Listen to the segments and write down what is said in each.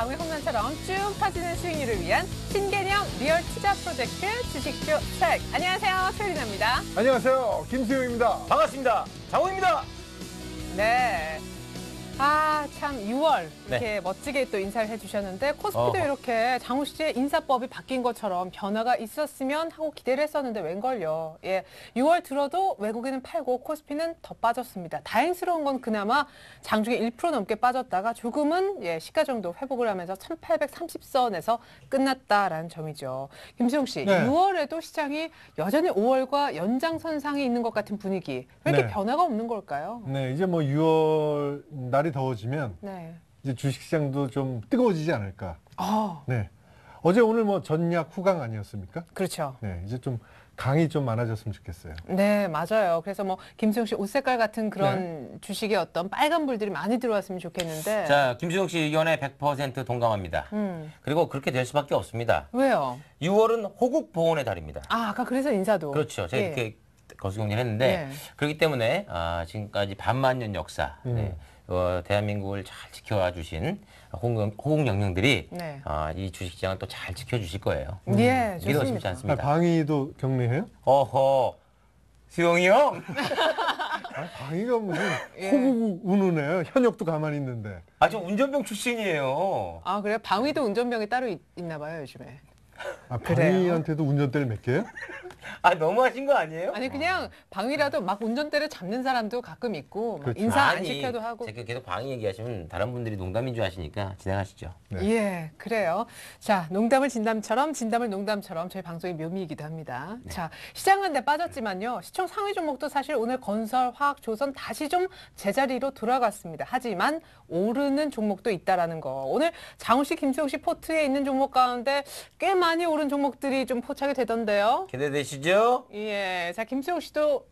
강의 홈런처럼 쭉 터지는 수익률을 위한 신개념 리얼 투자 프로젝트 주식쇼 스트라이크. 안녕하세요, 최리나입니다. 안녕하세요, 김수용입니다. 반갑습니다. 장호입니다. 네. 참 6월 이렇게 멋지게 또 인사를 해주셨는데 코스피도 이렇게 장호 씨의 인사법이 바뀐 것처럼 변화가 있었으면 하고 기대를 했었는데 웬걸요. 예, 6월 들어도 외국인은 팔고 코스피는 더 빠졌습니다. 다행스러운 건 그나마 장중에 1% 넘게 빠졌다가 조금은 시가 정도 회복을 하면서 1830선에서 끝났다라는 점이죠. 김수용 씨, 네. 6월에도 시장이 여전히 5월과 연장선상에 있는 것 같은 분위기. 왜 이렇게 변화가 없는 걸까요? 네, 이제 뭐 6월 날이 더워지면 이제 주식시장도 좀 뜨거워지지 않을까. 네, 어제 오늘 뭐 전략 후강 아니었습니까? 그렇죠. 네, 이제 좀 강이 좀 많아졌으면 좋겠어요. 네, 맞아요. 그래서 뭐 김수용 씨 옷 색깔 같은 그런 주식의 어떤 빨간 불들이 많이 들어왔으면 좋겠는데. 자, 김수용 씨 의견에 100% 동감합니다. 그리고 그렇게 될 수밖에 없습니다. 왜요? 6월은 호국 보훈의 달입니다. 아까 그래서 인사도. 그렇죠. 제가 이렇게 거수경리를 했는데 그렇기 때문에 지금까지 반만년 역사 대한민국을 잘 지켜와 주신 호국 영령들이 이 주식시장을 또 잘 지켜주실 거예요. 예, 믿어지지 좋습니다. 않습니다. 방위도 격리해요? 어허, 수용이 형. 방위가 무슨 호국 운운해요? 현역도 가만히 있는데. 저 운전병 출신이에요. 그래요? 방위도 운전병이 따로 있나 봐요, 요즘에. 방위한테도 운전대를 맡겨요? 너무하신 거 아니에요? 아니 그냥 방위라도 막 운전대를 잡는 사람도 가끔 있고 막 인사 안 시켜도 하고. 제가 계속 방위 얘기하시면 다른 분들이 농담인 줄 아시니까 진행하시죠. 예, 그래요. 자, 농담을 진담처럼 진담을 농담처럼 저희 방송의 묘미이기도 합니다. 자, 시장은 빠졌지만요. 시총 상위 종목도 사실 오늘 건설, 화학, 조선 다시 좀 제자리로 돌아갔습니다. 하지만 오르는 종목도 있다라는 거. 오늘 장우 씨, 김수용 씨 포트에 있는 종목 가운데 꽤 많이 오른 종목들이 좀 포착이 되던데요. 기대되시죠? 예, 자 김수용 씨도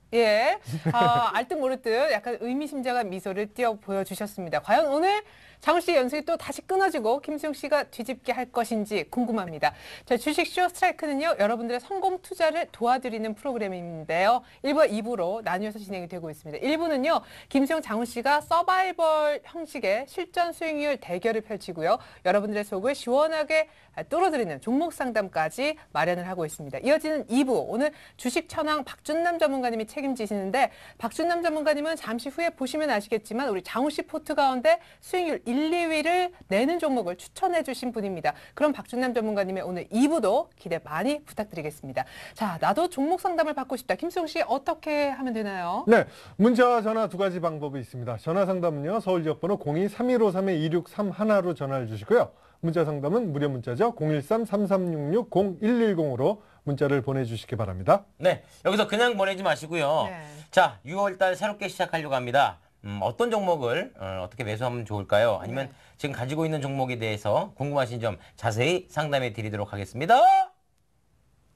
알듯 모르듯 약간 의미심장한 미소를 띄어 보여주셨습니다. 과연 오늘 장우 씨 연습이 또 다시 끊어지고 김수용 씨가 뒤집게 할 것인지 궁금합니다. 자, 주식쇼 스트라이크는요, 여러분들의 성공 투자를 도와드리는 프로그램인데요. 1부와 2부로 나뉘어서 진행이 되고 있습니다. 1부는요, 김수용, 장우 씨가 서바이벌 형식의 실전 수익률 대결을 펼치고요. 여러분들의 속을 시원하게 뚫어드리는 종목 상담까지 마련을 하고 있습니다. 이어지는 2부, 오늘 주식 천왕 박준남 전문가님이 책임지시는데, 박준남 전문가님은 잠시 후에 보시면 아시겠지만 우리 장우 씨 포트 가운데 수익률 1, 2위를 내는 종목을 추천해 주신 분입니다. 그럼 박준남 전문가님의 오늘 2부도 기대 많이 부탁드리겠습니다. 자, 나도 종목 상담을 받고 싶다. 김수용 씨 어떻게 하면 되나요? 네, 문자와 전화 두 가지 방법이 있습니다. 전화 상담은요, 서울 지역번호 02-3153-2631로 전화를 주시고요. 문자 상담은 무료 문자죠. 013-3366-0110으로 문자를 보내주시기 바랍니다. 네, 여기서 그냥 보내지 마시고요. 자, 6월달 새롭게 시작하려고 합니다. 어떤 종목을 어떻게 매수하면 좋을까요? 아니면 지금 가지고 있는 종목에 대해서 궁금하신 점 자세히 상담해 드리도록 하겠습니다.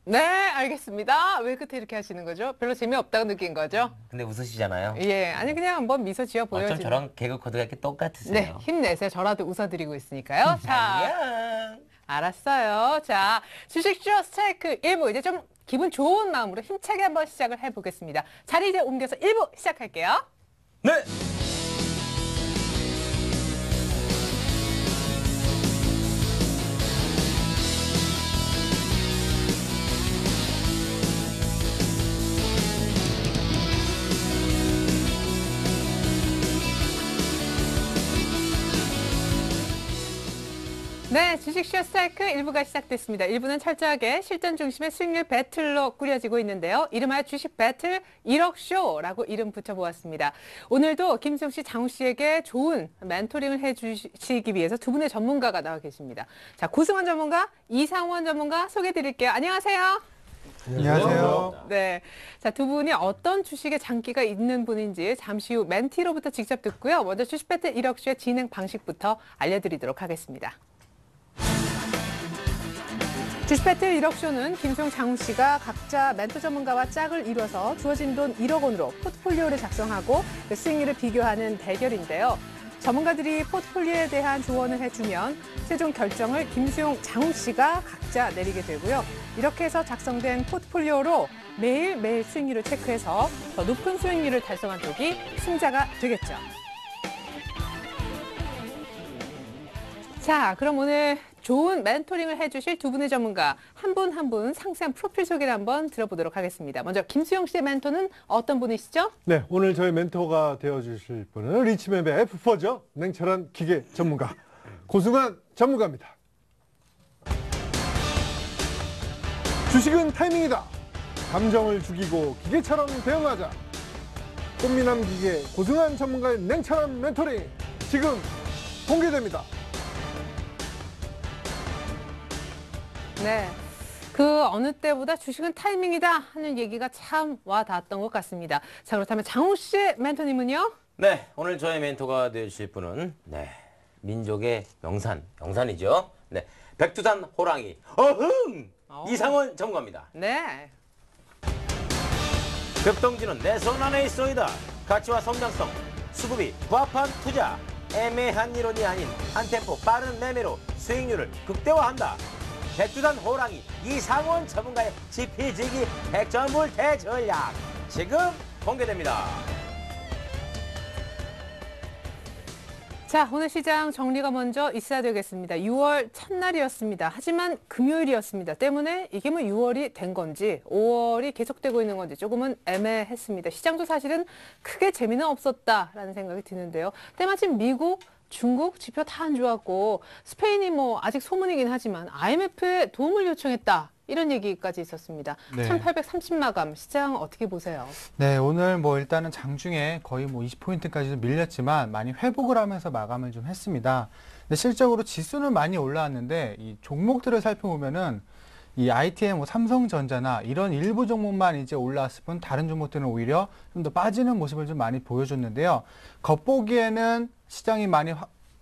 네, 알겠습니다. 왜 끝에 이렇게 하시는 거죠? 별로 재미없다고 느낀 거죠? 근데 웃으시잖아요. 예, 아니 그냥 한번 미소 지어 보여주세요. 저랑 개그 코드가 이렇게 똑같으세요. 네, 힘내세요. 저라도 웃어드리고 있으니까요. 자, 안녕. 알았어요. 자, 주식쇼 스트라이크 1부 이제 좀 기분 좋은 마음으로 힘차게 한번 시작을 해보겠습니다. 자리 이제 옮겨서 1부 시작할게요. 네. 네, 주식쇼 스트라이크 1부가 시작됐습니다. 1부는 철저하게 실전 중심의 수익률 배틀로 꾸려지고 있는데요. 이름하여 주식 배틀 1억쇼라고 이름 붙여보았습니다. 오늘도 김수용 씨, 장우 씨에게 좋은 멘토링을 해주시기 위해서 두 분의 전문가가 나와 계십니다. 자, 고승원 전문가, 이상원 전문가 소개해드릴게요. 안녕하세요. 안녕하세요. 네, 자, 두 분이 어떤 주식에 장기가 있는 분인지 잠시 후 멘티로부터 직접 듣고요. 먼저 주식 배틀 1억쇼의 진행 방식부터 알려드리도록 하겠습니다. 주식배틀 1억쇼는 김수용, 장우 씨가 각자 멘토 전문가와 짝을 이뤄서 주어진 돈 1억 원으로 포트폴리오를 작성하고 그 수익률을 비교하는 대결인데요. 전문가들이 포트폴리오에 대한 조언을 해주면 최종 결정을 김수용, 장우 씨가 각자 내리게 되고요. 이렇게 해서 작성된 포트폴리오로 매일매일 수익률을 체크해서 더 높은 수익률을 달성한 쪽이 승자가 되겠죠. 자, 그럼 오늘 좋은 멘토링을 해주실 두 분의 전문가 한 분 한 분 상세한 프로필 소개를 한번 들어보도록 하겠습니다. 먼저 김수영 씨의 멘토는 어떤 분이시죠? 네, 오늘 저희 멘토가 되어주실 분은 리치맵의 F4죠. 냉철한 기계 전문가 고승환 전문가입니다. 주식은 타이밍이다. 감정을 죽이고 기계처럼 대응하자. 꽃미남 기계 고승환 전문가의 냉철한 멘토링 지금 공개됩니다. 네. 그 어느 때보다 주식은 타이밍이다 하는 얘기가 참 와닿았던 것 같습니다. 자, 그렇다면 장호 씨의 멘토님은요? 네, 오늘 저의 멘토가 되실 분은 민족의 영산이죠. 네, 백두산 호랑이 어흥 이상원 전문가입니다. 네. 급동지는 내 손 안에 있어이다. 가치와 성장성, 수급이 부합한 투자, 애매한 이론이 아닌 한 템포 빠른 매매로 수익률을 극대화한다. 백두산 호랑이 이상원 전문가의 지피지기 백전불 대전략 지금 공개됩니다. 자, 오늘 시장 정리가 먼저 있어야 되겠습니다. 6월 첫날이었습니다. 하지만 금요일이었습니다. 때문에 이게 뭐 6월이 된 건지 5월이 계속되고 있는 건지 조금은 애매했습니다. 시장도 사실은 크게 재미는 없었다라는 생각이 드는데요. 때마침 미국, 중국 지표 다 안 좋았고 스페인이 뭐 아직 소문이긴 하지만 IMF에 도움을 요청했다. 이런 얘기까지 있었습니다. 네. 1830마감 시장 어떻게 보세요? 네, 오늘 뭐 일단은 장중에 거의 뭐 20포인트까지도 밀렸지만 많이 회복을 하면서 마감을 좀 했습니다. 근데 실적으로 지수는 많이 올라왔는데 이 종목들을 살펴보면은 이 IT의 뭐 삼성전자나 이런 일부 종목만 이제 올라왔을 뿐 다른 종목들은 오히려 좀 더 빠지는 모습을 좀 많이 보여줬는데요. 겉보기에는 시장이 많이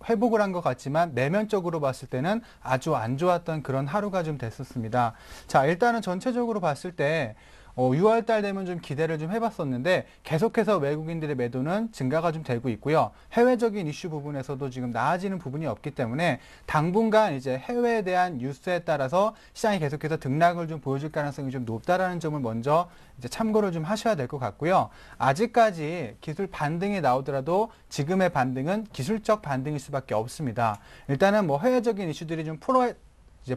회복을 한 것 같지만 내면적으로 봤을 때는 아주 안 좋았던 그런 하루가 좀 됐었습니다. 자, 일단은 전체적으로 봤을 때 6월 달 되면 좀 기대를 좀 해봤었는데 계속해서 외국인들의 매도는 증가가 좀 되고 있고요. 해외적인 이슈 부분에서도 지금 나아지는 부분이 없기 때문에 당분간 이제 해외에 대한 뉴스에 따라서 시장이 계속해서 등락을 좀 보여줄 가능성이 좀 높다라는 점을 먼저 이제 참고를 좀 하셔야 될 것 같고요. 아직까지 기술 반등이 나오더라도 지금의 반등은 기술적 반등일 수밖에 없습니다. 일단은 뭐 해외적인 이슈들이 좀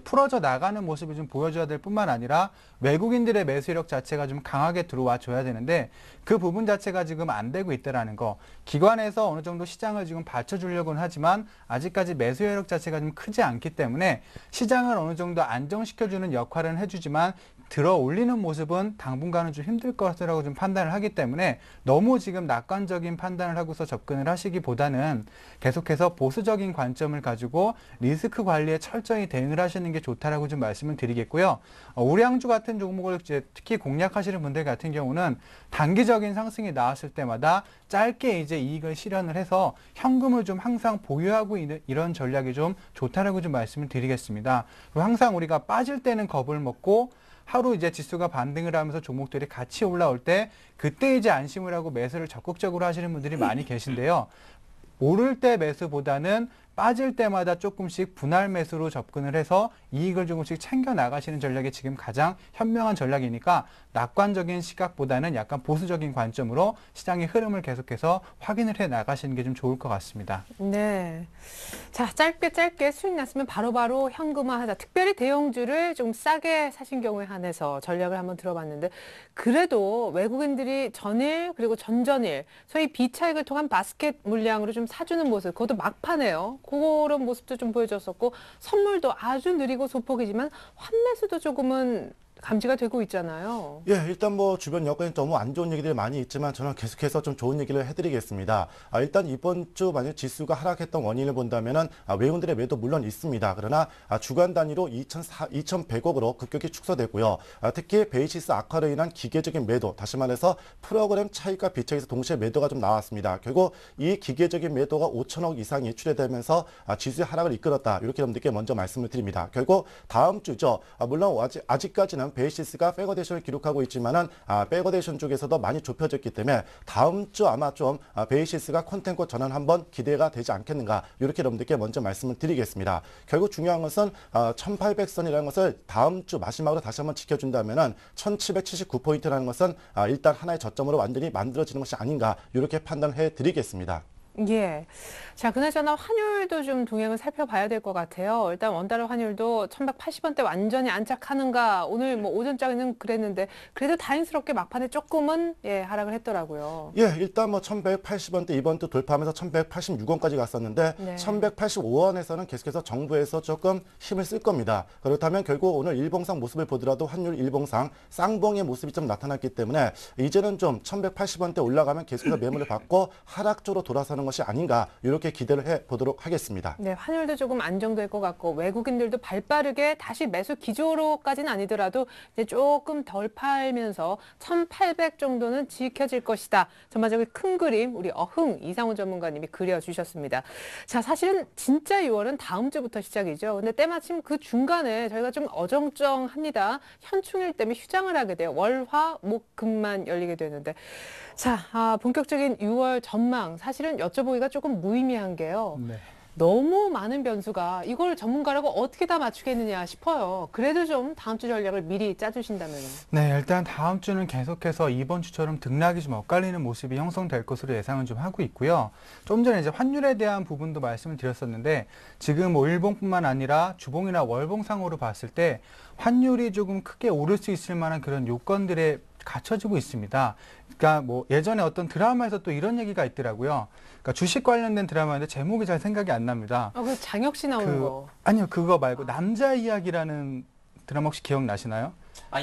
풀어져 나가는 모습을 좀 보여줘야 될 뿐만 아니라 외국인들의 매수력 자체가 좀 강하게 들어와 줘야 되는데 그 부분 자체가 지금 안 되고 있다라는 거. 기관에서 어느 정도 시장을 지금 받쳐주려고는 하지만 아직까지 매수력 자체가 좀 크지 않기 때문에 시장을 어느 정도 안정시켜주는 역할은 해주지만 들어 올리는 모습은 당분간은 좀 힘들 것이라고 좀 판단을 하기 때문에 너무 지금 낙관적인 판단을 하고서 접근을 하시기보다는 계속해서 보수적인 관점을 가지고 리스크 관리에 철저히 대응을 하시는 게 좋다라고 좀 말씀을 드리겠고요. 우량주 같은 종목을 이제 특히 공략하시는 분들 같은 경우는 단기적인 상승이 나왔을 때마다 짧게 이제 이익을 실현을 해서 현금을 좀 항상 보유하고 있는 이런 전략이 좀 좋다라고 좀 말씀을 드리겠습니다. 그리고 항상 우리가 빠질 때는 겁을 먹고 하루 이제 지수가 반등을 하면서 종목들이 같이 올라올 때 그때 이제 안심을 하고 매수를 적극적으로 하시는 분들이 많이 계신데요. 오를 때 매수보다는 빠질 때마다 조금씩 분할 매수로 접근을 해서 이익을 조금씩 챙겨 나가시는 전략이 지금 가장 현명한 전략이니까 낙관적인 시각보다는 약간 보수적인 관점으로 시장의 흐름을 계속해서 확인을 해 나가시는 게 좀 좋을 것 같습니다. 네. 자, 짧게 수익 났으면 바로바로 현금화하자. 특별히 대형주를 좀 싸게 사신 경우에 한해서 전략을 한번 들어봤는데 그래도 외국인들이 전일 그리고 전전일 소위 비차익을 통한 바스켓 물량으로 좀 사주는 모습 그것도 막판에요. 그런 모습도 좀 보여줬었고 선물도 아주 느리고 소폭이지만 환매수도 조금은 감지가 되고 있잖아요. 예, 일단 뭐 주변 여건이 너무 안 좋은 얘기들이 많이 있지만 저는 계속해서 좀 좋은 얘기를 해드리겠습니다. 일단 이번 주 만약 지수가 하락했던 원인을 본다면은 외국인들의 매도 물론 있습니다. 그러나 주간 단위로 2,100억으로 급격히 축소됐고요. 특히 베이시스 악화로 인한 기계적인 매도, 다시 말해서 프로그램 차익과 비차익에서 동시에 매도가 좀 나왔습니다. 결국 이 기계적인 매도가 5천억 이상 예출이 되면서 지수의 하락을 이끌었다. 이렇게 여러분들께 먼저 말씀을 드립니다. 결국 다음 주죠. 물론 아직까지는 베이시스가 백어데이션을 기록하고 있지만은 백어데이션 쪽에서도 많이 좁혀졌기 때문에 다음 주 아마 좀 베이시스가 콘텐츠 전환 한번 기대가 되지 않겠는가 이렇게 여러분들께 먼저 말씀을 드리겠습니다. 결국 중요한 것은 1800선이라는 것을 다음 주 마지막으로 다시 한번 지켜준다면은 1779포인트라는 것은 일단 하나의 저점으로 완전히 만들어지는 것이 아닌가 이렇게 판단해 드리겠습니다. 예. 자, 그나저나 환율도 좀 동향을 살펴봐야 될 것 같아요. 일단 원달러 환율도 1180원대 완전히 안착하는가. 오늘 뭐 오전장에는 그랬는데 그래도 다행스럽게 막판에 조금은 하락을 했더라고요. 예, 일단 뭐 1180원대 이번 주 돌파하면서 1186원까지 갔었는데 네. 1185원에서는 계속해서 정부에서 조금 힘을 쓸 겁니다. 그렇다면 결국 오늘 일봉상 모습을 보더라도 환율 일봉상 쌍봉의 모습이 좀 나타났기 때문에 이제는 좀 1180원대 올라가면 계속해서 매물을 받고 하락 쪽으로 돌아서는 것이 아닌가 이렇게 기대를 해보도록 하겠습니다. 네, 환율도 조금 안정될 것 같고 외국인들도 발빠르게 다시 매수 기조로까지는 아니더라도 이제 조금 덜 팔면서 1800 정도는 지켜질 것이다. 전반적인 큰 그림 우리 어흥 이상훈 전문가님이 그려주셨습니다. 자, 사실은 진짜 6월은 다음 주부터 시작이죠. 근데 때마침 그 중간에 저희가 좀 어정쩡합니다. 현충일 때문에 휴장을 하게 돼요. 월, 화, 목, 금만 열리게 되는데 자, 본격적인 6월 전망 사실은 여쭤보기가 조금 무의미한 게요. 네. 너무 많은 변수가 이걸 전문가라고 어떻게 다 맞추겠느냐 싶어요. 그래도 좀 다음 주 전략을 미리 짜주신다면. 네, 일단 다음 주는 계속해서 이번 주처럼 등락이 좀 엇갈리는 모습이 형성될 것으로 예상은 좀 하고 있고요. 좀 전에 이제 환율에 대한 부분도 말씀을 드렸었는데 지금 뭐 일봉뿐만 아니라 주봉이나 월봉상으로 봤을 때 환율이 조금 크게 오를 수 있을 만한 그런 요건들에 갖춰지고 있습니다. 그러니까 뭐 예전에 어떤 드라마에서 또 이런 얘기가 있더라고요. 그러니까 주식 관련된 드라마인데 제목이 잘 생각이 안 납니다. 그 장혁 씨 나오는 거. 아니요, 그거 말고 남자 이야기라는 드라마 혹시 기억나시나요?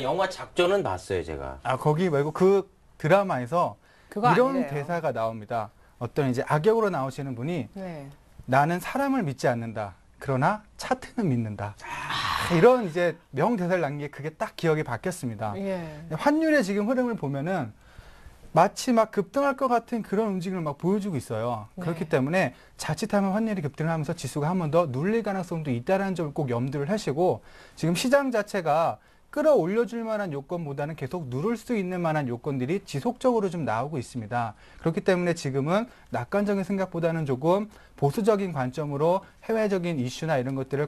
영화 작전은 봤어요, 제가. 거기 말고 그 드라마에서 그거 이런 아니래요. 대사가 나옵니다. 어떤 이제 악역으로 나오시는 분이 네. 나는 사람을 믿지 않는다. 그러나 차트는 믿는다. 이런 이제 명대사를 남긴 게 그게 딱 기억에 박혔습니다. 예. 환율의 지금 흐름을 보면은 마치 막 급등할 것 같은 그런 움직임을 막 보여주고 있어요. 네. 그렇기 때문에 자칫하면 환율이 급등을 하면서 지수가 한 번 더 눌릴 가능성도 있다는 점을 꼭 염두를 하시고 지금 시장 자체가 끌어올려줄 만한 요건보다는 계속 누를 수 있는 만한 요건들이 지속적으로 좀 나오고 있습니다. 그렇기 때문에 지금은 낙관적인 생각보다는 조금 보수적인 관점으로 해외적인 이슈나 이런 것들을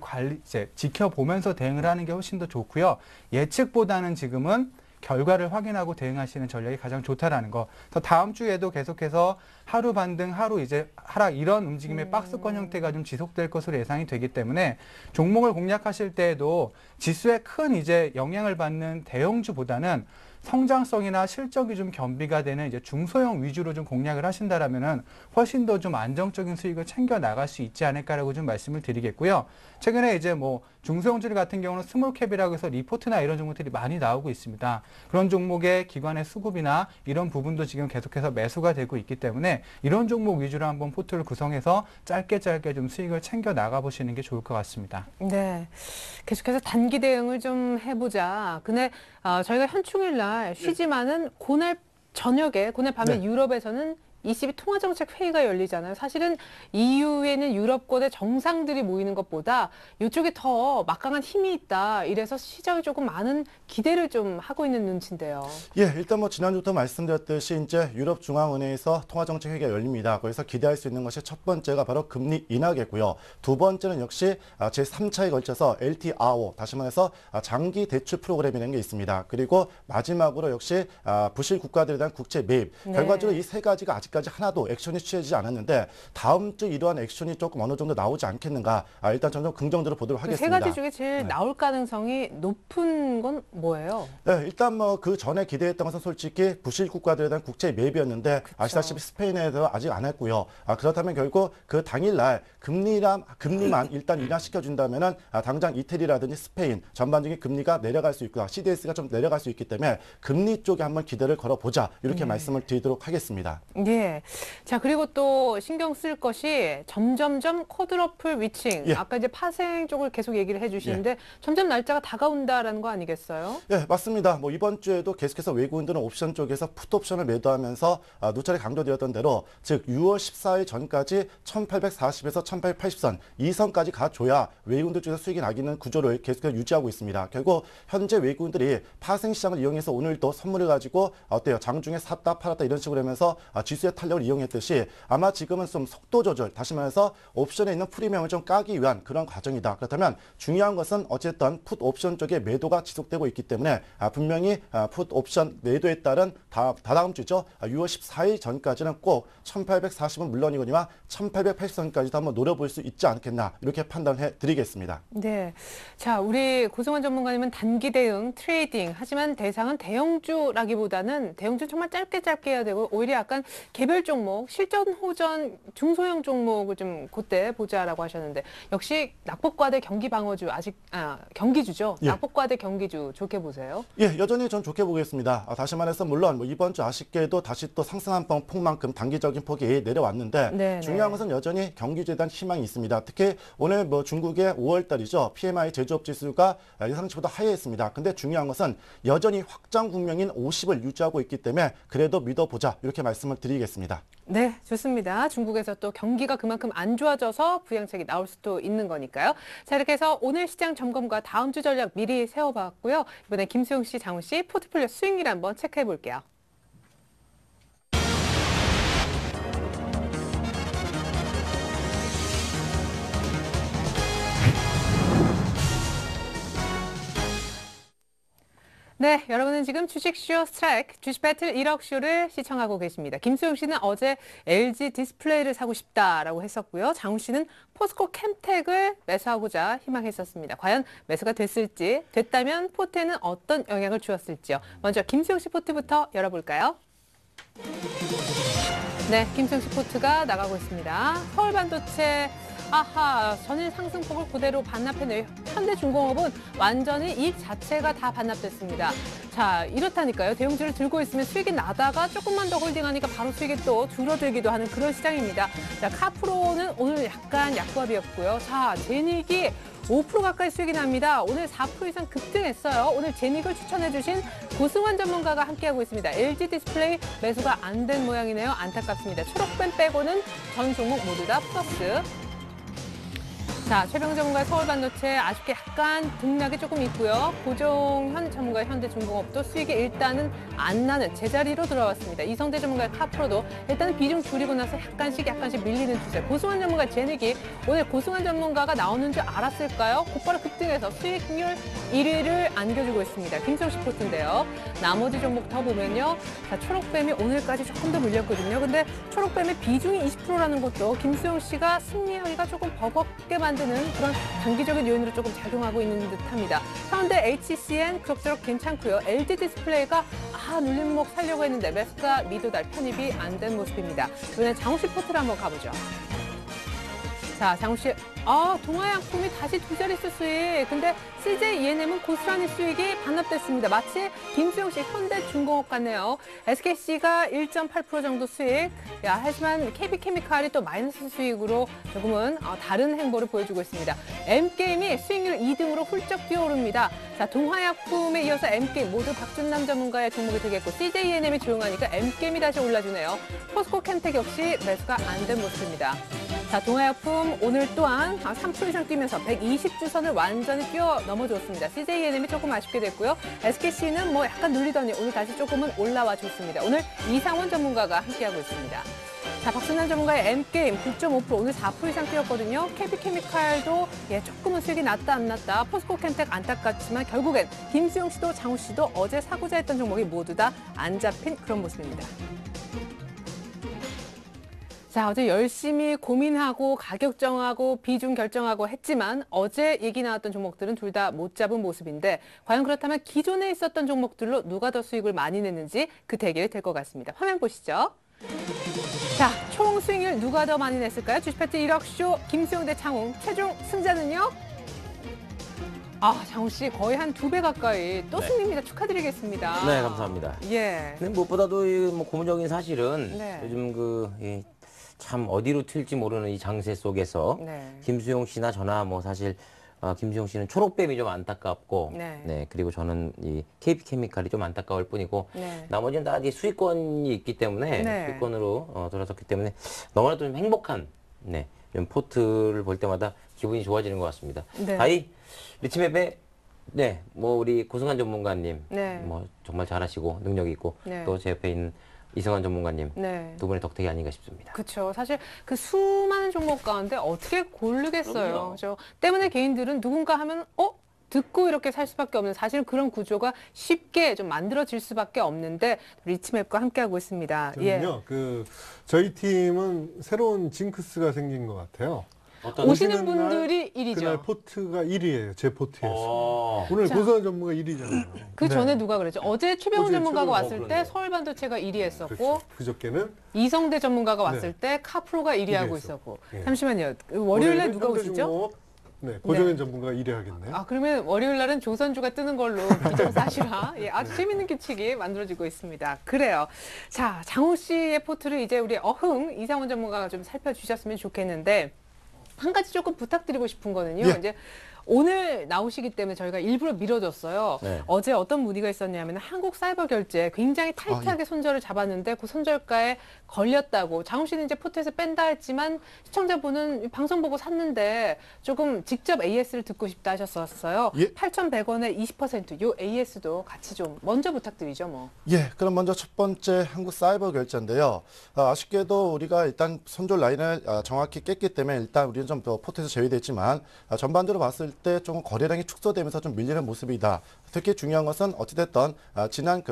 지켜보면서 대응을 하는 게 훨씬 더 좋고요. 예측보다는 지금은 결과를 확인하고 대응하시는 전략이 가장 좋다라는 거. 그래서 다음 주에도 계속해서 하루 반등, 하루 이제 하락 이런 움직임의 박스권 형태가 좀 지속될 것으로 예상이 되기 때문에 종목을 공략하실 때에도 지수에 큰 이제 영향을 받는 대형주보다는 성장성이나 실적이 좀 겸비가 되는 이제 중소형 위주로 좀 공략을 하신다라면은 훨씬 더 좀 안정적인 수익을 챙겨 나갈 수 있지 않을까라고 좀 말씀을 드리겠고요. 최근에 이제 뭐 중소형주들 같은 경우는 스몰캡이라고 해서 리포트나 이런 종목들이 많이 나오고 있습니다. 그런 종목의 기관의 수급이나 이런 부분도 지금 계속해서 매수가 되고 있기 때문에 이런 종목 위주로 한번 포트를 구성해서 짧게 좀 수익을 챙겨 나가 보시는 게 좋을 것 같습니다. 네. 계속해서 단기 대응을 좀 해보자. 근데 저희가 현충일 날 쉬지만은 그날 저녁에, 그날 밤에 네. 유럽에서는 ECB 통화정책 회의가 열리잖아요. 사실은 EU에는 유럽권의 정상들이 모이는 것보다 이쪽에 더 막강한 힘이 있다. 이래서 시장이 조금 많은 기대를 좀 하고 있는 눈치인데요. 예, 일단 뭐 지난주부터 말씀드렸듯이 이제 유럽 중앙은행에서 통화정책 회의가 열립니다. 거기서 기대할 수 있는 것이 첫 번째가 바로 금리 인하겠고요. 두 번째는 역시 제3차에 걸쳐서 LTRO, 다시 말해서 장기 대출 프로그램이라는 게 있습니다. 그리고 마지막으로 역시 부실 국가들에 대한 국채 매입. 네. 결과적으로 이 세 가지가 아직까지 하나도 액션이 취해지지 않았는데 다음 주 이러한 액션이 조금 어느 정도 나오지 않겠는가. 일단 저는 좀 긍정적으로 보도록 그 하겠습니다. 세 가지 중에 제일 나올 가능성이 높은 건 뭐예요? 네, 일단 뭐 그 전에 기대했던 것은 솔직히 부실 국가들에 대한 국채 매입이었는데 아시다시피 스페인에 대해서 아직 안 했고요. 그렇다면 결국 그 당일날 금리만 일단 인하시켜준다면은 당장 이태리라든지 스페인 전반적인 금리가 내려갈 수 있고 CDS가 좀 내려갈 수 있기 때문에 금리 쪽에 한번 기대를 걸어보자 이렇게 말씀을 드리도록 하겠습니다. 예. 자, 그리고 또 신경 쓸 것이 점점점 코드러플 위칭. 예. 아까 이제 파생 쪽을 계속 얘기를 해주시는데 점점 날짜가 다가온다라는 거 아니겠어요? 예, 맞습니다. 뭐 이번 주에도 계속해서 외국인들은 옵션 쪽에서 풋옵션을 매도하면서 누차례 강조드렸던 대로 즉 6월 14일 전까지 1840에서 1880선 이 선까지 가줘야 외국인들 쪽에서 수익이 나기는 구조를 계속해서 유지하고 있습니다. 결국 현재 외국인들이 파생 시장을 이용해서 오늘 또 선물을 가지고 어때요? 장중에 샀다 팔았다 이런 식으로 하면서 지수에 탄력을 이용했듯이 아마 지금은 좀 속도 조절, 다시 말해서 옵션에 있는 프리미엄을 좀 까기 위한 그런 과정이다. 그렇다면 중요한 것은 어쨌든 풋 옵션 쪽에 매도가 지속되고 있기 때문에 분명히 풋 옵션 매도에 따른 다다음 주죠. 6월 14일 전까지는 꼭 1840은 물론이거니와 1880선까지도 한번 노려볼 수 있지 않겠나 이렇게 판단해 드리겠습니다. 네. 자, 우리 고승환 전문가님은 단기 대응, 트레이딩. 하지만 대상은 대형주라기보다는 대형주 정말 짧게 해야 되고 오히려 약간 개별 종목, 실전 호전 중소형 종목을 좀 그때 보자라고 하셨는데 역시 낙폭과대 경기 방어주 경기주죠. 예. 낙폭과대 경기주 좋게 보세요. 예, 여전히 전 좋게 보겠습니다. 다시 말해서 물론 이번 주 아쉽게도 다시 또 상승한 폭만큼 단기적인 폭이 내려왔는데 네, 중요한 것은 여전히 경기주에 대한 희망이 있습니다. 특히 오늘 중국의 5월 달이죠. PMI 제조업 지수가 예상치보다 하회했습니다. 근데 중요한 것은 여전히 확장 국면인 50을 유지하고 있기 때문에 그래도 믿어보자 이렇게 말씀을 드리겠습니다. 네, 좋습니다. 중국에서 또 경기가 그만큼 안 좋아져서 부양책이 나올 수도 있는 거니까요. 자, 이렇게 해서 오늘 시장 점검과 다음 주 전략 미리 세워봤고요. 이번에 김수용 씨, 장훈 씨 포트폴리오 스윙일 한번 체크해 볼게요. 네, 여러분은 지금 주식쇼 스트라이크, 주식 배틀 1억 쇼를 시청하고 계십니다. 김수용 씨는 어제 LG 디스플레이를 사고 싶다라고 했었고요. 장훈 씨는 포스코 캠텍을 매수하고자 희망했었습니다. 과연 매수가 됐다면 포트에는 어떤 영향을 주었을지요. 먼저 김수용 씨 포트부터 열어볼까요? 네, 김수용 씨 포트가 나가고 있습니다. 서울반도체 전일 상승폭을 그대로 반납해내요. 현대중공업은 완전히 이익 자체가 다 반납됐습니다. 자, 이렇다니까요. 대형주를 들고 있으면 수익이 나다가 조금만 더 홀딩하니까 바로 수익이 또 줄어들기도 하는 그런 시장입니다. 자, 카프로는 오늘 약간 약보합이었고요. 자, 제닉이 5% 가까이 수익이 납니다. 오늘 4% 이상 급등했어요. 오늘 제닉을 추천해주신 고승환 전문가가 함께하고 있습니다. LG 디스플레이 매수가 안 된 모양이네요. 안타깝습니다. 초록뱀 빼고는 전 종목 모두 다 플러스. 자, 최병 전문가의 서울반도체 아쉽게 약간 등락이 조금 있고요. 고종현 전문가의 현대중공업도 수익이 일단은 안 나는 제자리로 들어왔습니다. 이성대 전문가의 카프로도 일단은 비중 줄이고 나서 약간씩 밀리는 추세. 고승환 전문가의 제닉이 오늘 고승환 전문가가 나오는 줄 알았을까요? 곧바로 급등해서 수익률 1위를 안겨주고 있습니다. 김성식 포트인데요. 나머지 종목 더 보면요. 자, 초록뱀이 오늘까지 조금 더 물렸거든요. 근데 초록뱀의 비중이 20%라는 것도 김수용 씨가 승리하기가 조금 버겁게 만드는 그런 단기적인 요인으로 조금 작용하고 있는 듯합니다. 차원대 HCN 그럭저럭 괜찮고요. LG 디스플레이가 눌림목 살려고 했는데 매수가 미도달 편입이 안 된 모습입니다. 이번엔 장훈 씨 포트를 한번 가보죠. 자, 장훈 씨, 동아양품이 다시 두 자릿수 수익. 근데 CJ ENM은 고스란히 수익이 반납됐습니다. 마치 김수용 씨 현대중공업 같네요. SKC가 1.8% 정도 수익. 하지만 KB케미칼이 또 마이너스 수익으로 조금은 다른 행보를 보여주고 있습니다. M게임이 수익률 2등으로 훌쩍 뛰어오릅니다. 자, 동화약품에 이어서 M게임 모두 박준남 전문가의 종목이 되겠고 CJ ENM이 조용하니까 M게임이 다시 올라주네요. 포스코 캠텍 역시 매수가 안 된 모습입니다. 자, 동화약품 오늘 또한 3% 이상 뛰면서 120주선을 완전히 뛰어 넘어줬습니다. CJENM이 조금 아쉽게 됐고요. SKC는 약간 눌리더니 오늘 다시 조금은 올라와 줬습니다. 오늘 이상원 전문가가 함께하고 있습니다. 자, 박순환 전문가의 M게임 9.5% 오늘 4% 이상 뛰었거든요. KB케미칼도 조금은 수익이 났다 안 났다. 포스코 캠텍 안타깝지만 결국엔 김수용 씨도 장우 씨도 어제 사고자 했던 종목이 모두 다 안 잡힌 그런 모습입니다. 자, 어제 열심히 고민하고 가격 정하고 비중 결정하고 했지만 어제 얘기 나왔던 종목들은 둘 다 못 잡은 모습인데 과연 그렇다면 기존에 있었던 종목들로 누가 더 수익을 많이 냈는지 그 대결이 될 것 같습니다. 화면 보시죠. 자, 총 수익률 누가 더 많이 냈을까요? 주식배틀 1억 쇼 김수용 대 장훈. 최종 승자는요? 장훈 씨 거의 한 2배 가까이 또 승리입니다. 축하드리겠습니다. 네, 감사합니다. 예. 근데 무엇보다도 고무적인 사실은 요즘 참 어디로 튈지 모르는 이 장세 속에서 김수용 씨나 저나 사실 김수용 씨는 초록뱀이 좀 안타깝고 그리고 저는 이 KB케미칼이 좀 안타까울 뿐이고 나머지는 다 수익권이 있기 때문에 수익권으로 돌아섰기 때문에 너무나도 좀 행복한 좀 포트를 볼 때마다 기분이 좋아지는 것 같습니다. 다이 리치맵의 우리 고승환 전문가님 정말 잘하시고 능력 있고 또 제 옆에 있는 이성환 전문가님 네. 두 분의 덕택이 아닌가 싶습니다. 그렇죠. 사실 그 수많은 종목 가운데 어떻게 고르겠어요. 저 때문에 개인들은 누군가 하면 듣고 이렇게 살 수밖에 없는 사실 그런 구조가 쉽게 좀 만들어질 수밖에 없는데 리치맵과 함께하고 있습니다. 저는요, 저희 팀은 새로운 징크스가 생긴 것 같아요. 오시는 분들이 1위죠. 그날 포트가 1위예요. 제 포트에서. 오늘 고소한 전문가 1위잖아요. 그 전에 누가 그랬죠? 어제 최병훈 어제 전문가가 최병훈, 왔을 때 그러네요. 서울반도체가 1위 했었고 그렇죠. 그저께는 이성대 전문가가 왔을 때 카프로가 1위 하고 있었고. 예. 잠시만요. 월요일 날 오늘은 누가 오시죠? 현대중공업, 고정현 전문가가 1위 하겠네요. 아, 그러면 월요일 날은 조선주가 뜨는 걸로 기정사실화. 예, 아주 재밌는 규칙이 만들어지고 있습니다. 그래요. 자, 장호 씨의 포트를 이제 우리 어흥 이상원 전문가가 좀 살펴주셨으면 좋겠는데 한 가지 조금 부탁드리고 싶은 거는요. 예. 이제 오늘 나오시기 때문에 저희가 일부러 미뤄줬어요. 네. 어제 어떤 문의가 있었냐면 한국 사이버 결제 굉장히 타이트하게 손절을 잡았는데 그 손절가에 걸렸다고. 장훈 씨는 이제 포트에서 뺀다 했지만 시청자분은 방송 보고 샀는데 조금 직접 AS를 듣고 싶다 하셨었어요. 예. 8,100원에 20%요 AS도 같이 좀 먼저 부탁드리죠, 뭐. 예, 그럼 먼저 첫 번째 한국 사이버 결제인데요. 아쉽게도 우리가 일단 손절 라인을 정확히 깼기 때문에 일단 우리는 좀 더 포트에서 제외됐지만 전반적으로 봤을 때 조금 거래량이 축소되면서 좀 밀리는 모습이다. 특히 중요한 것은 어찌됐든 지난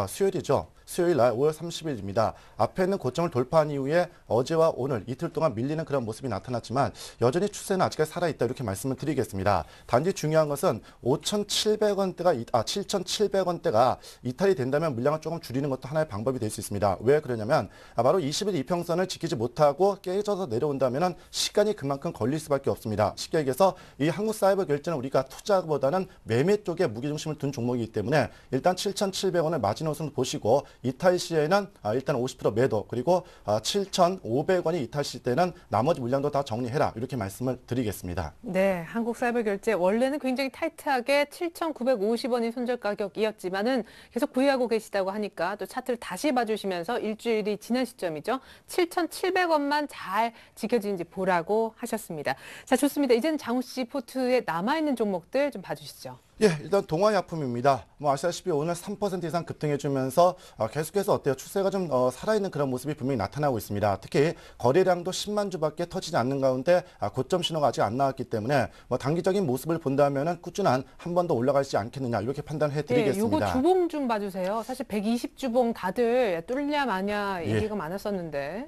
수요일이죠. 수요일 날 5월 30일입니다. 앞에 있는 고점을 돌파한 이후에 어제와 오늘 이틀 동안 밀리는 그런 모습이 나타났지만 여전히 추세는 아직까지 살아있다 이렇게 말씀을 드리겠습니다. 단지 중요한 것은 7,700원대가 이탈이 된다면 물량을 조금 줄이는 것도 하나의 방법이 될 수 있습니다. 왜 그러냐면 바로 20일 이평선을 지키지 못하고 깨져서 내려온다면 시간이 그만큼 걸릴 수밖에 없습니다. 쉽게 얘기해서 이 한국 사이버 결제는 우리가 투자보다는 매매 쪽에 무게중심을 둔 종목이기 때문에 일단 7,700원을 마지노선을 보시고 이탈 시에는 일단 50% 매도 그리고 7,500원이 이탈 시 때는 나머지 물량도 다 정리해라 이렇게 말씀을 드리겠습니다. 네, 한국 사이버 결제 원래는 굉장히 타이트하게 7,950원이 손절 가격이었지만은 계속 구애하고 계시다고 하니까 또 차트를 다시 봐주시면서 일주일이 지난 시점이죠. 7,700원만 잘 지켜지는지 보라고 하셨습니다. 자, 좋습니다. 이제는 장우 씨 포트에 남아있는 종목들 좀 봐주시죠. 예, 일단 동아약품입니다. 아시다시피 오늘 3% 이상 급등해주면서 계속해서 어때요? 추세가 좀 살아있는 그런 모습이 분명히 나타나고 있습니다. 특히 거래량도 10만 주밖에 터지지 않는 가운데 고점 신호가 아직 안 나왔기 때문에 단기적인 모습을 본다면은 꾸준한 한 번 더 올라가지 않겠느냐 이렇게 판단해드리겠습니다. 요거 주봉 좀 봐주세요. 사실 120주봉 다들 뚫냐 마냐 얘기가 많았었는데.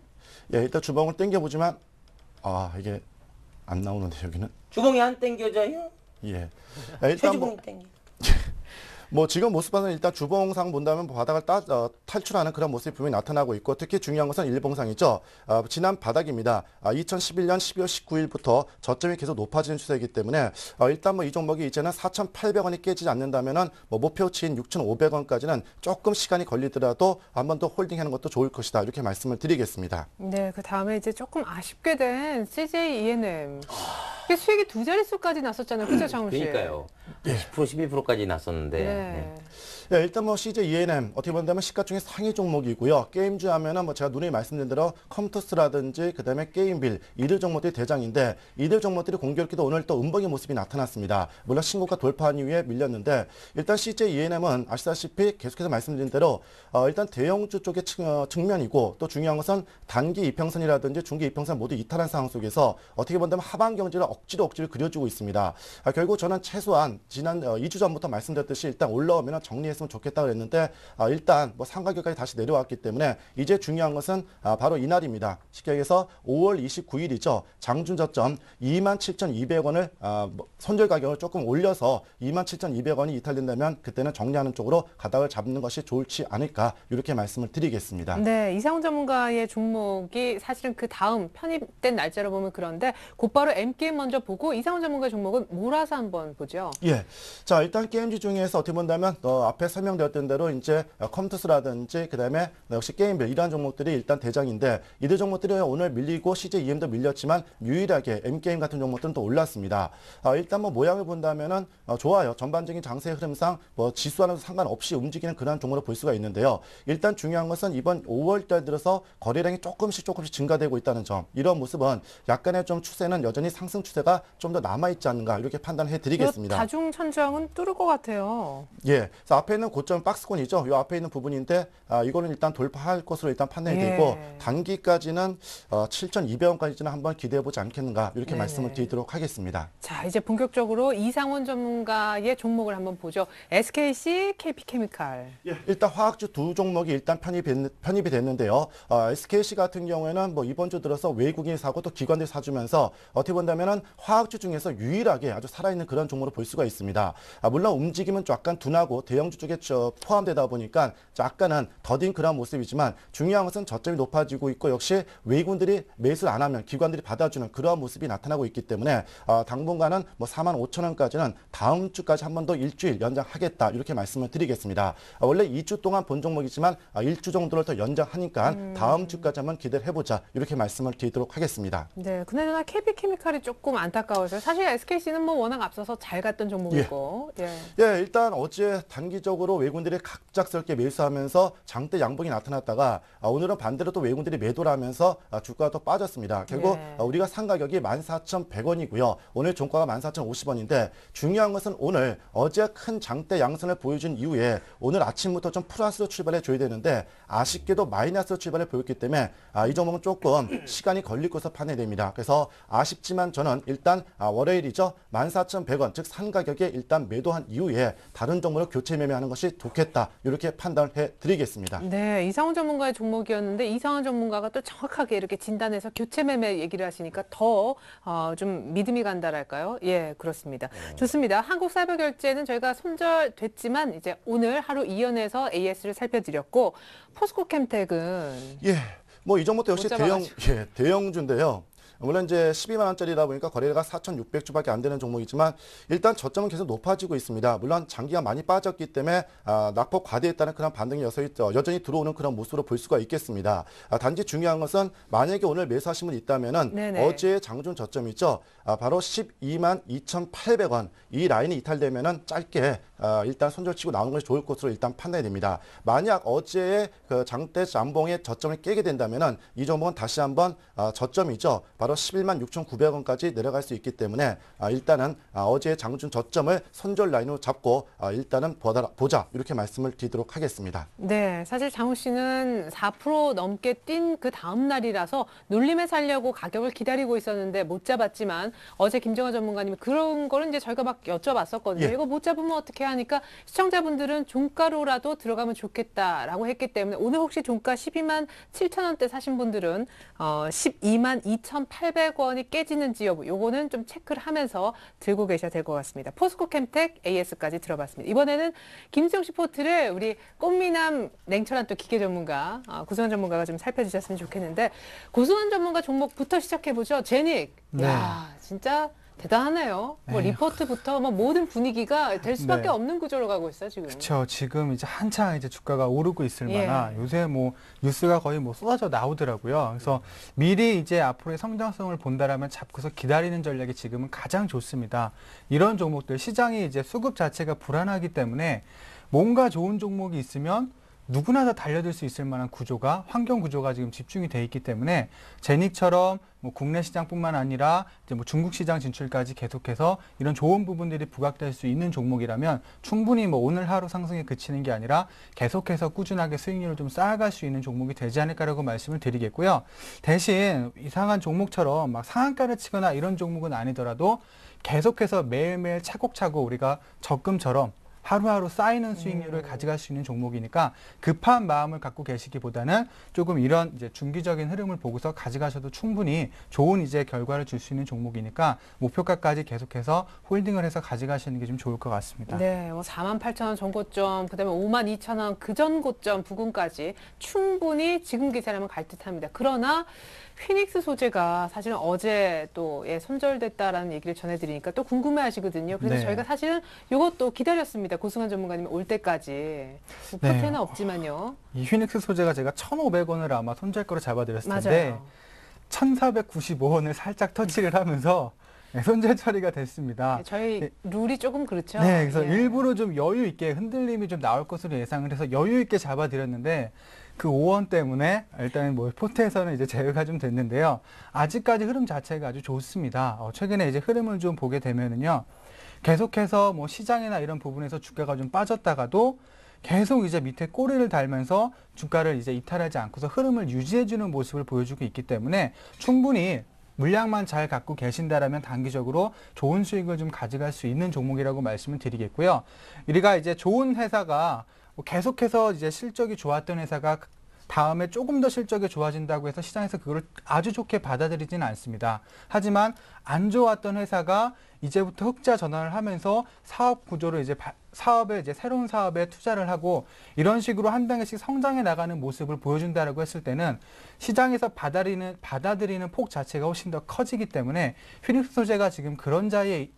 예, 일단 주봉을 당겨보지만 이게 안 나오는데 여기는. 주봉이 안 땡겨져요? 예. 일단 주봉이 땡겨. 지금 모습 봐서는 일단 주봉상 본다면 바닥을 탈출하는 그런 모습이 분명히 나타나고 있고 특히 중요한 것은 일봉상이죠. 지난 바닥입니다. 2011년 12월 19일부터 저점이 계속 높아지는 추세이기 때문에 일단 이 종목이 이제는 4,800원이 깨지지 않는다면은 목표치인 6,500원까지는 조금 시간이 걸리더라도 한 번 더 홀딩하는 것도 좋을 것이다. 이렇게 말씀을 드리겠습니다. 네, 그 다음에 이제 조금 아쉽게 된 CJ ENM. 수익이 두 자릿수까지 났었잖아요. 그렇죠, 장훈 씨? 그러니까요. 10% 12%까지 났었는데. 네. 예, 일단 CJ ENM 어떻게 본다면 시가총액 상위 종목이고요. 게임주 하면은 제가 누누이 말씀드린 대로 컴투스라든지 그다음에 게임빌 이들 종목들이 대장인데 이들 종목들이 공교롭게도 오늘 또 음봉의 모습이 나타났습니다. 물론 신고가 돌파한 이후에 밀렸는데 일단 CJ ENM은 아시다시피 계속해서 말씀드린 대로 일단 대형주 쪽의 측면이고 또 중요한 것은 단기 이평선이라든지 중기 이평선 모두 이탈한 상황 속에서 어떻게 본다면 하방 경제를 억지로 그려주고 있습니다. 결국 저는 최소한 지난 2주 전부터 말씀드렸듯이 일단 올라오면 정리했으면 좋겠다 그랬는데 일단 상가격까지 다시 내려왔기 때문에 이제 중요한 것은 바로 이날입니다. 쉽게 얘기해서 5월 29일이죠. 장중 저점 27,200원을 손절 가격을 조금 올려서 27,200원이 이탈된다면 그때는 정리하는 쪽으로 가닥을 잡는 것이 좋지 않을까 이렇게 말씀을 드리겠습니다. 네, 이상훈 전문가의 종목이 사실은 그 다음 편입된 날짜로 보면 그런데 곧바로 M게임 먼저 보고 이상훈 전문가의 종목은 몰아서 한번 보죠. 예. 자, 일단 게임주 중에서 어떻게 본다면 앞에 설명드렸던 대로 이제 컴투스라든지 그다음에 역시 게임별 이러한 종목들이 일단 대장인데 이들 종목들이 오늘 밀리고 CJ EM도 밀렸지만 유일하게 M게임 같은 종목들은 또 올랐습니다. 일단 모양을 본다면은 좋아요. 전반적인 장세의 흐름상 지수와는 상관없이 움직이는 그러한 종목으로 볼 수가 있는데요. 일단 중요한 것은 이번 5월 달 들어서 거래량이 조금씩 증가되고 있다는 점. 이런 모습은 약간의 좀 추세는 여전히 상승 추세가 좀 더 남아있지 않는가 이렇게 판단해 드리겠습니다. 다중 천정은 뚫을 것 같아요. 예. 그래서 앞에 앞에 있는 고점 박스권이죠. 이 앞에 있는 부분인데 이거는 일단 돌파할 것으로 일단 판단이 되고 단기까지는 7,200원까지는 한번 기대해 보지 않겠는가 이렇게 말씀을 드리도록 하겠습니다. 자, 이제 본격적으로 이상원 전문가의 종목을 한번 보죠. SKC, KP케미칼. 예, 일단 화학주 두 종목이 일단 편입이 됐는데요. SKC 같은 경우에는 뭐 이번 주 들어서 외국인이 사고 또 기관들이 사주면서 어떻게 본다면은 화학주 중에서 유일하게 아주 살아있는 그런 종목으로 볼 수가 있습니다. 물론 움직임은 약간 둔하고 대형주 쪽에 포함되다 보니까 약간은 더딘 그런 모습이지만 중요한 것은 저점이 높아지고 있고 역시 외국인들이 매수를 안 하면 기관들이 받아주는 그러한 모습이 나타나고 있기 때문에 당분간은 뭐 45,000원까지는 다음 주까지 한 번 더 일주일 연장하겠다 이렇게 말씀을 드리겠습니다. 원래 2주 동안 본 종목이지만 1주 정도를 더 연장하니까 다음 주까지 한번 기대를 해보자 이렇게 말씀을 드리도록 하겠습니다. 네, 그나저나 KP케미칼이 조금 안타까워서요. 사실 SKC는 뭐 워낙 앞서서 잘 갔던 종목이고. 예, 일단 어제 단기적으로 외국인들이 갑작스럽게 매수하면서 장대 양봉이 나타났다가 오늘은 반대로 또 외국인들이 매도를 하면서 주가가 더 빠졌습니다. 결국 우리가 산 가격이 14,100원이고요. 오늘 종가가 14,050원인데 중요한 것은 오늘 어제 큰 장대 양선을 보여준 이후에 오늘 아침부터 좀 플러스로 출발해 줘야 되는데 아쉽게도 마이너스로 출발해 보였기 때문에 이 종목은 조금 시간이 걸릴 것으로 판단이 됩니다. 그래서 아쉽지만 저는 일단 월요일이죠. 14,100원 즉 산 가격에 일단 매도한 이후에 다른 종목으로 교체 매매하는 것이 좋겠다. 이렇게 판단을 해드리겠습니다. 네, 이상원 전문가의 종목이었는데 이상원 전문가가 또 정확하게 이렇게 진단해서 교체 매매 얘기를 하시니까 더 좀 믿음이 간다랄까요? 예, 그렇습니다. 좋습니다. 한국사이버결제는 저희가 손절됐지만 이제 오늘 하루 이연해서 AS를 살펴드렸고 포스코캠텍은 뭐 이 종목도 역시 대형주인데요. 물론 이제 12만 원짜리다 보니까 거래가 4,600주밖에 안 되는 종목이지만 일단 저점은 계속 높아지고 있습니다. 물론 장기가 많이 빠졌기 때문에 낙폭 과대했다는 그런 반등이 여전히 들어오는 그런 모습으로 볼 수가 있겠습니다. 단지 중요한 것은 만약에 오늘 매수하신 분 있다면은 어제의 장중 저점이죠. 바로 12만 2,800원 이 라인이 이탈되면은 짧게 일단 손절치고 나오는 것이 좋을 것으로 일단 판단이 됩니다. 만약 어제의 그 장대 잠봉의 저점을 깨게 된다면은 이 종목은 다시 한번 저점이죠. 바로 11만 6,900원까지 내려갈 수 있기 때문에 일단은 어제의 장중 저점을 손절 라인으로 잡고 일단은 보자 이렇게 말씀을 드리도록 하겠습니다. 네, 사실 장우 씨는 4% 넘게 뛴 그 다음 날이라서 눌림에 살려고 가격을 기다리고 있었는데 못 잡았지만 어제 김정화 전문가님이 그런 거는 이제 저희가 막 여쭤봤었거든요. 이거 못 잡으면 어떻게 하니까 시청자분들은 종가로라도 들어가면 좋겠다라고 했기 때문에 오늘 혹시 종가 12만 7천 원대 사신 분들은 12만 2,800원이 깨지는지 여부 요거는 좀 체크를 하면서 들고 계셔야 될 것 같습니다. 포스코캠텍 AS까지 들어봤습니다. 이번에는 김수영 씨 포트를 우리 꽃미남 냉철한 또 기계 전문가 고승환 전문가가 좀 살펴주셨으면 좋겠는데 고승환 전문가 종목부터 시작해보죠. 제닉. 야, 진짜 대단하네요. 뭐 리포트부터 뭐 모든 분위기가 될 수밖에 없는 구조로 가고 있어요, 지금. 그렇죠. 지금 이제 한창 이제 주가가 오르고 있을 만한 요새 뭐 뉴스가 거의 뭐 쏟아져 나오더라고요. 그래서 미리 이제 앞으로의 성장성을 본다라면 잡고서 기다리는 전략이 지금은 가장 좋습니다. 이런 종목들 시장이 이제 수급 자체가 불안하기 때문에 뭔가 좋은 종목이 있으면 누구나 다 달려들 수 있을 만한 구조가 환경 구조가 지금 집중이 돼 있기 때문에 제닉처럼 뭐 국내 시장뿐만 아니라 이제 뭐 중국 시장 진출까지 계속해서 이런 좋은 부분들이 부각될 수 있는 종목이라면 충분히 뭐 오늘 하루 상승에 그치는 게 아니라 계속해서 꾸준하게 수익률을 좀 쌓아갈 수 있는 종목이 되지 않을까라고 말씀을 드리겠고요. 대신 이상한 종목처럼 막 상한가를 치거나 이런 종목은 아니더라도 계속해서 매일매일 차곡차곡 우리가 적금처럼 하루하루 쌓이는 수익률을 가져갈 수 있는 종목이니까 급한 마음을 갖고 계시기보다는 조금 이런 이제 중기적인 흐름을 보고서 가져가셔도 충분히 좋은 이제 결과를 줄 수 있는 종목이니까 목표가까지 계속해서 홀딩을 해서 가져가시는 게 좀 좋을 것 같습니다. 네, 뭐 48,000원 전고점, 그다음에 52,000원 그 전 고점 부근까지 충분히 지금 기세라면 갈 듯합니다. 그러나 휘닉스 소재가 사실은 어제 또 손절됐다라는 얘기를 전해드리니까 또 궁금해하시거든요. 그래서 저희가 사실은 이것도 기다렸습니다. 고승환 전문가님 올 때까지. 포트는 없지만요. 이 휘닉스 소재가 제가 1,500원을 아마 손절가로 잡아드렸을 텐데 맞아요. 1,495원을 살짝 터치를 하면서 손절 처리가 됐습니다. 저희 룰이 조금 그렇죠. 네, 그래서 일부러 좀 여유 있게 흔들림이 좀 나올 것으로 예상을 해서 여유 있게 잡아드렸는데 그 5원 때문에 일단 뭐 포트에서는 이제 제외가 좀 됐는데요. 아직까지 흐름 자체가 아주 좋습니다. 최근에 이제 흐름을 좀 보게 되면은요. 계속해서 뭐 시장이나 이런 부분에서 주가가 좀 빠졌다가도 계속 이제 밑에 꼬리를 달면서 주가를 이제 이탈하지 않고서 흐름을 유지해주는 모습을 보여주고 있기 때문에 충분히 물량만 잘 갖고 계신다라면 단기적으로 좋은 수익을 좀 가져갈 수 있는 종목이라고 말씀을 드리겠고요. 우리가 이제 좋은 회사가 계속해서 이제 실적이 좋았던 회사가 다음에 조금 더 실적이 좋아진다고 해서 시장에서 그걸 아주 좋게 받아들이지는 않습니다. 하지만 안 좋았던 회사가 이제부터 흑자 전환을 하면서 사업 구조를 이제 새로운 사업에 투자를 하고 이런 식으로 한 단계씩 성장해 나가는 모습을 보여준다라고 했을 때는 시장에서 받아들이는 폭 자체가 훨씬 더 커지기 때문에 휘닉스 소재가 지금 그런 자리에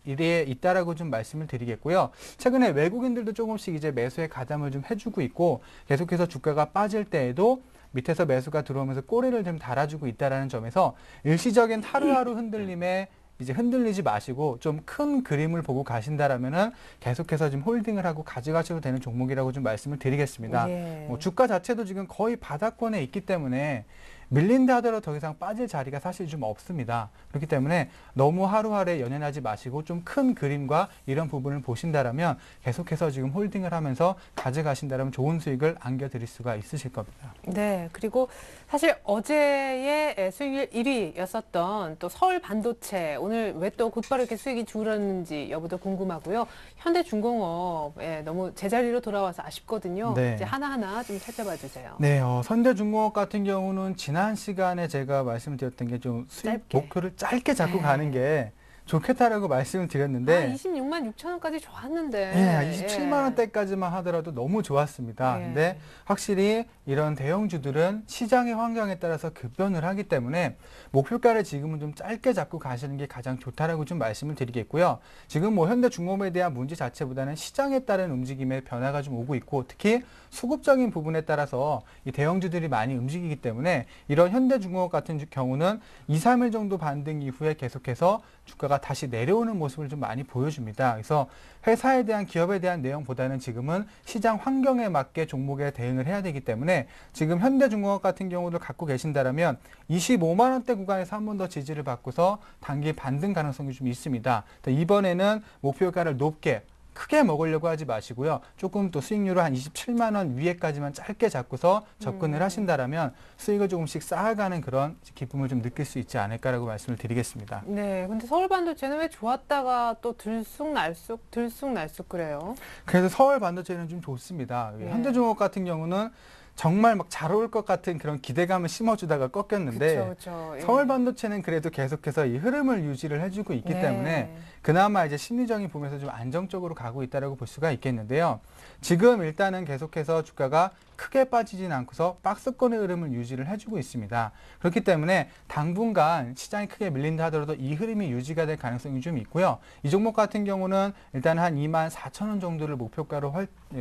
있다라고 좀 말씀을 드리겠고요. 최근에 외국인들도 조금씩 이제 매수에 가담을 좀 해주고 있고 계속해서 주가가 빠질 때에도 밑에서 매수가 들어오면서 꼬리를 좀 달아주고 있다라는 점에서 일시적인 하루하루 흔들림에 이제 흔들리지 마시고 좀 큰 그림을 보고 가신다라면은 계속해서 좀 홀딩을 하고 가져가셔도 되는 종목이라고 좀 말씀을 드리겠습니다. 예. 주가 자체도 지금 거의 바닥권에 있기 때문에 밀린다 하더라도 더 이상 빠질 자리가 사실 좀 없습니다. 그렇기 때문에 너무 하루하루에 연연하지 마시고 좀 큰 그림과 이런 부분을 보신다라면 계속해서 지금 홀딩을 하면서 가져가신다라면 좋은 수익을 안겨드릴 수가 있으실 겁니다. 네, 그리고 사실 어제의 수익률 1위였었던 또 서울 반도체 오늘 왜 또 곧바로 이렇게 수익이 줄었는지 여부도 궁금하고요. 현대중공업 너무 제자리로 돌아와서 아쉽거든요. 네. 이제 하나하나 좀 살펴봐 주세요. 네, 현대중공업 같은 경우는 지난 시간에 제가 말씀드렸던 게 좀 수익 짧게. 목표를 짧게 잡고 네. 가는 게 좋겠다라고 말씀을 드렸는데 26만 6천 원까지 좋았는데. 예, 27만 원대까지만 하더라도 너무 좋았습니다. 예. 근데 확실히 이런 대형주들은 시장의 환경에 따라서 급변을 하기 때문에 목표가를 지금은 좀 짧게 잡고 가시는 게 가장 좋다라고 좀 말씀을 드리겠고요. 지금 뭐 현대중공업에 대한 문제 자체보다는 시장에 따른 움직임의 변화가 좀 오고 있고 특히 수급적인 부분에 따라서 이 대형주들이 많이 움직이기 때문에 이런 현대중공업 같은 경우는 2, 3일 정도 반등 이후에 계속해서 주가가 다시 내려오는 모습을 좀 많이 보여줍니다. 그래서 회사에 대한 기업에 대한 내용보다는 지금은 시장 환경에 맞게 종목에 대응을 해야 되기 때문에 지금 현대중공업 같은 경우를 갖고 계신다라면 25만 원대 구간에서 한 번 더 지지를 받고서 단기 반등 가능성이 좀 있습니다. 이번에는 목표가를 높게 크게 먹으려고 하지 마시고요. 조금 또 수익률을 한 27만 원 위에까지만 짧게 잡고서 접근을 하신다라면 수익을 조금씩 쌓아가는 그런 기쁨을 좀 느낄 수 있지 않을까라고 말씀을 드리겠습니다. 네, 근데 서울 반도체는 왜 좋았다가 또 들쑥날쑥 그래요? 그래서 서울 반도체는 좀 좋습니다. 예. 현대중공업 같은 경우는 정말 막 잘 올 것 같은 그런 기대감을 심어주다가 꺾였는데 그쵸. 예. 서울 반도체는 그래도 계속해서 이 흐름을 유지를 해주고 있기 네. 때문에 그나마 이제 심리적인 부분에서 좀 안정적으로 가고 있다라고 볼 수가 있겠는데요. 지금 일단은 계속해서 주가가 크게 빠지진 않고서 박스권의 흐름을 유지를 해주고 있습니다. 그렇기 때문에 당분간 시장이 크게 밀린다 하더라도 이 흐름이 유지가 될 가능성이 좀 있고요. 이 종목 같은 경우는 일단 한 24,000원 정도를 목표가로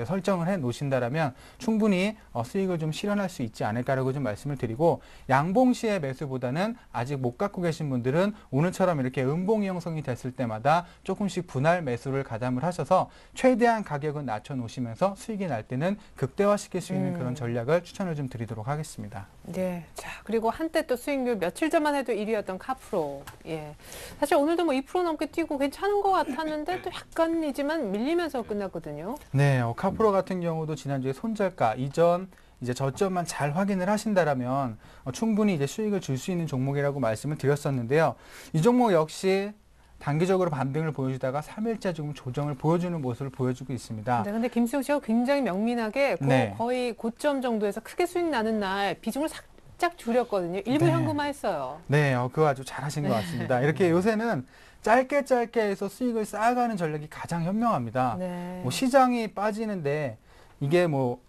설정을 해 놓으신다라면 충분히 수익을 좀 실현할 수 있지 않을까라고 좀 말씀을 드리고 양봉시의 매수보다는 아직 못 갖고 계신 분들은 오늘처럼 이렇게 음봉이 형성이 됐을 때마다 조금씩 분할 매수를 가담을 하셔서 최대한 가격은 낮춰 놓으시면서 수익이 날 때는 극대화시킬 수 있는 그런 전략을 추천을 좀 드리도록 하겠습니다. 네. 자, 그리고 한때 또 수익률 며칠 전만 해도 1위였던 카프로. 예. 사실 오늘도 뭐 2% 넘게 뛰고 괜찮은 것 같았는데 또 약간이지만 밀리면서 끝났거든요. 네, 카프로 같은 경우도 지난주에 손절가 이전 이제 저점만 잘 확인을 하신다라면 충분히 이제 수익을 줄 수 있는 종목이라고 말씀을 드렸었는데요. 이 종목 역시 단기적으로 반등을 보여주다가 3일째 조금 조정을 보여주는 모습을 보여주고 있습니다. 네, 근데 김수영 씨가 굉장히 명민하게 네. 거의 고점 정도에서 크게 수익 나는 날 비중을 살짝 줄였거든요. 일부 네. 현금화했어요. 네, 그거 아주 잘하신 것 같습니다. 이렇게 요새는 짧게 해서 수익을 쌓아가는 전략이 가장 현명합니다. 네. 뭐 시장이 빠지는데 이게 뭐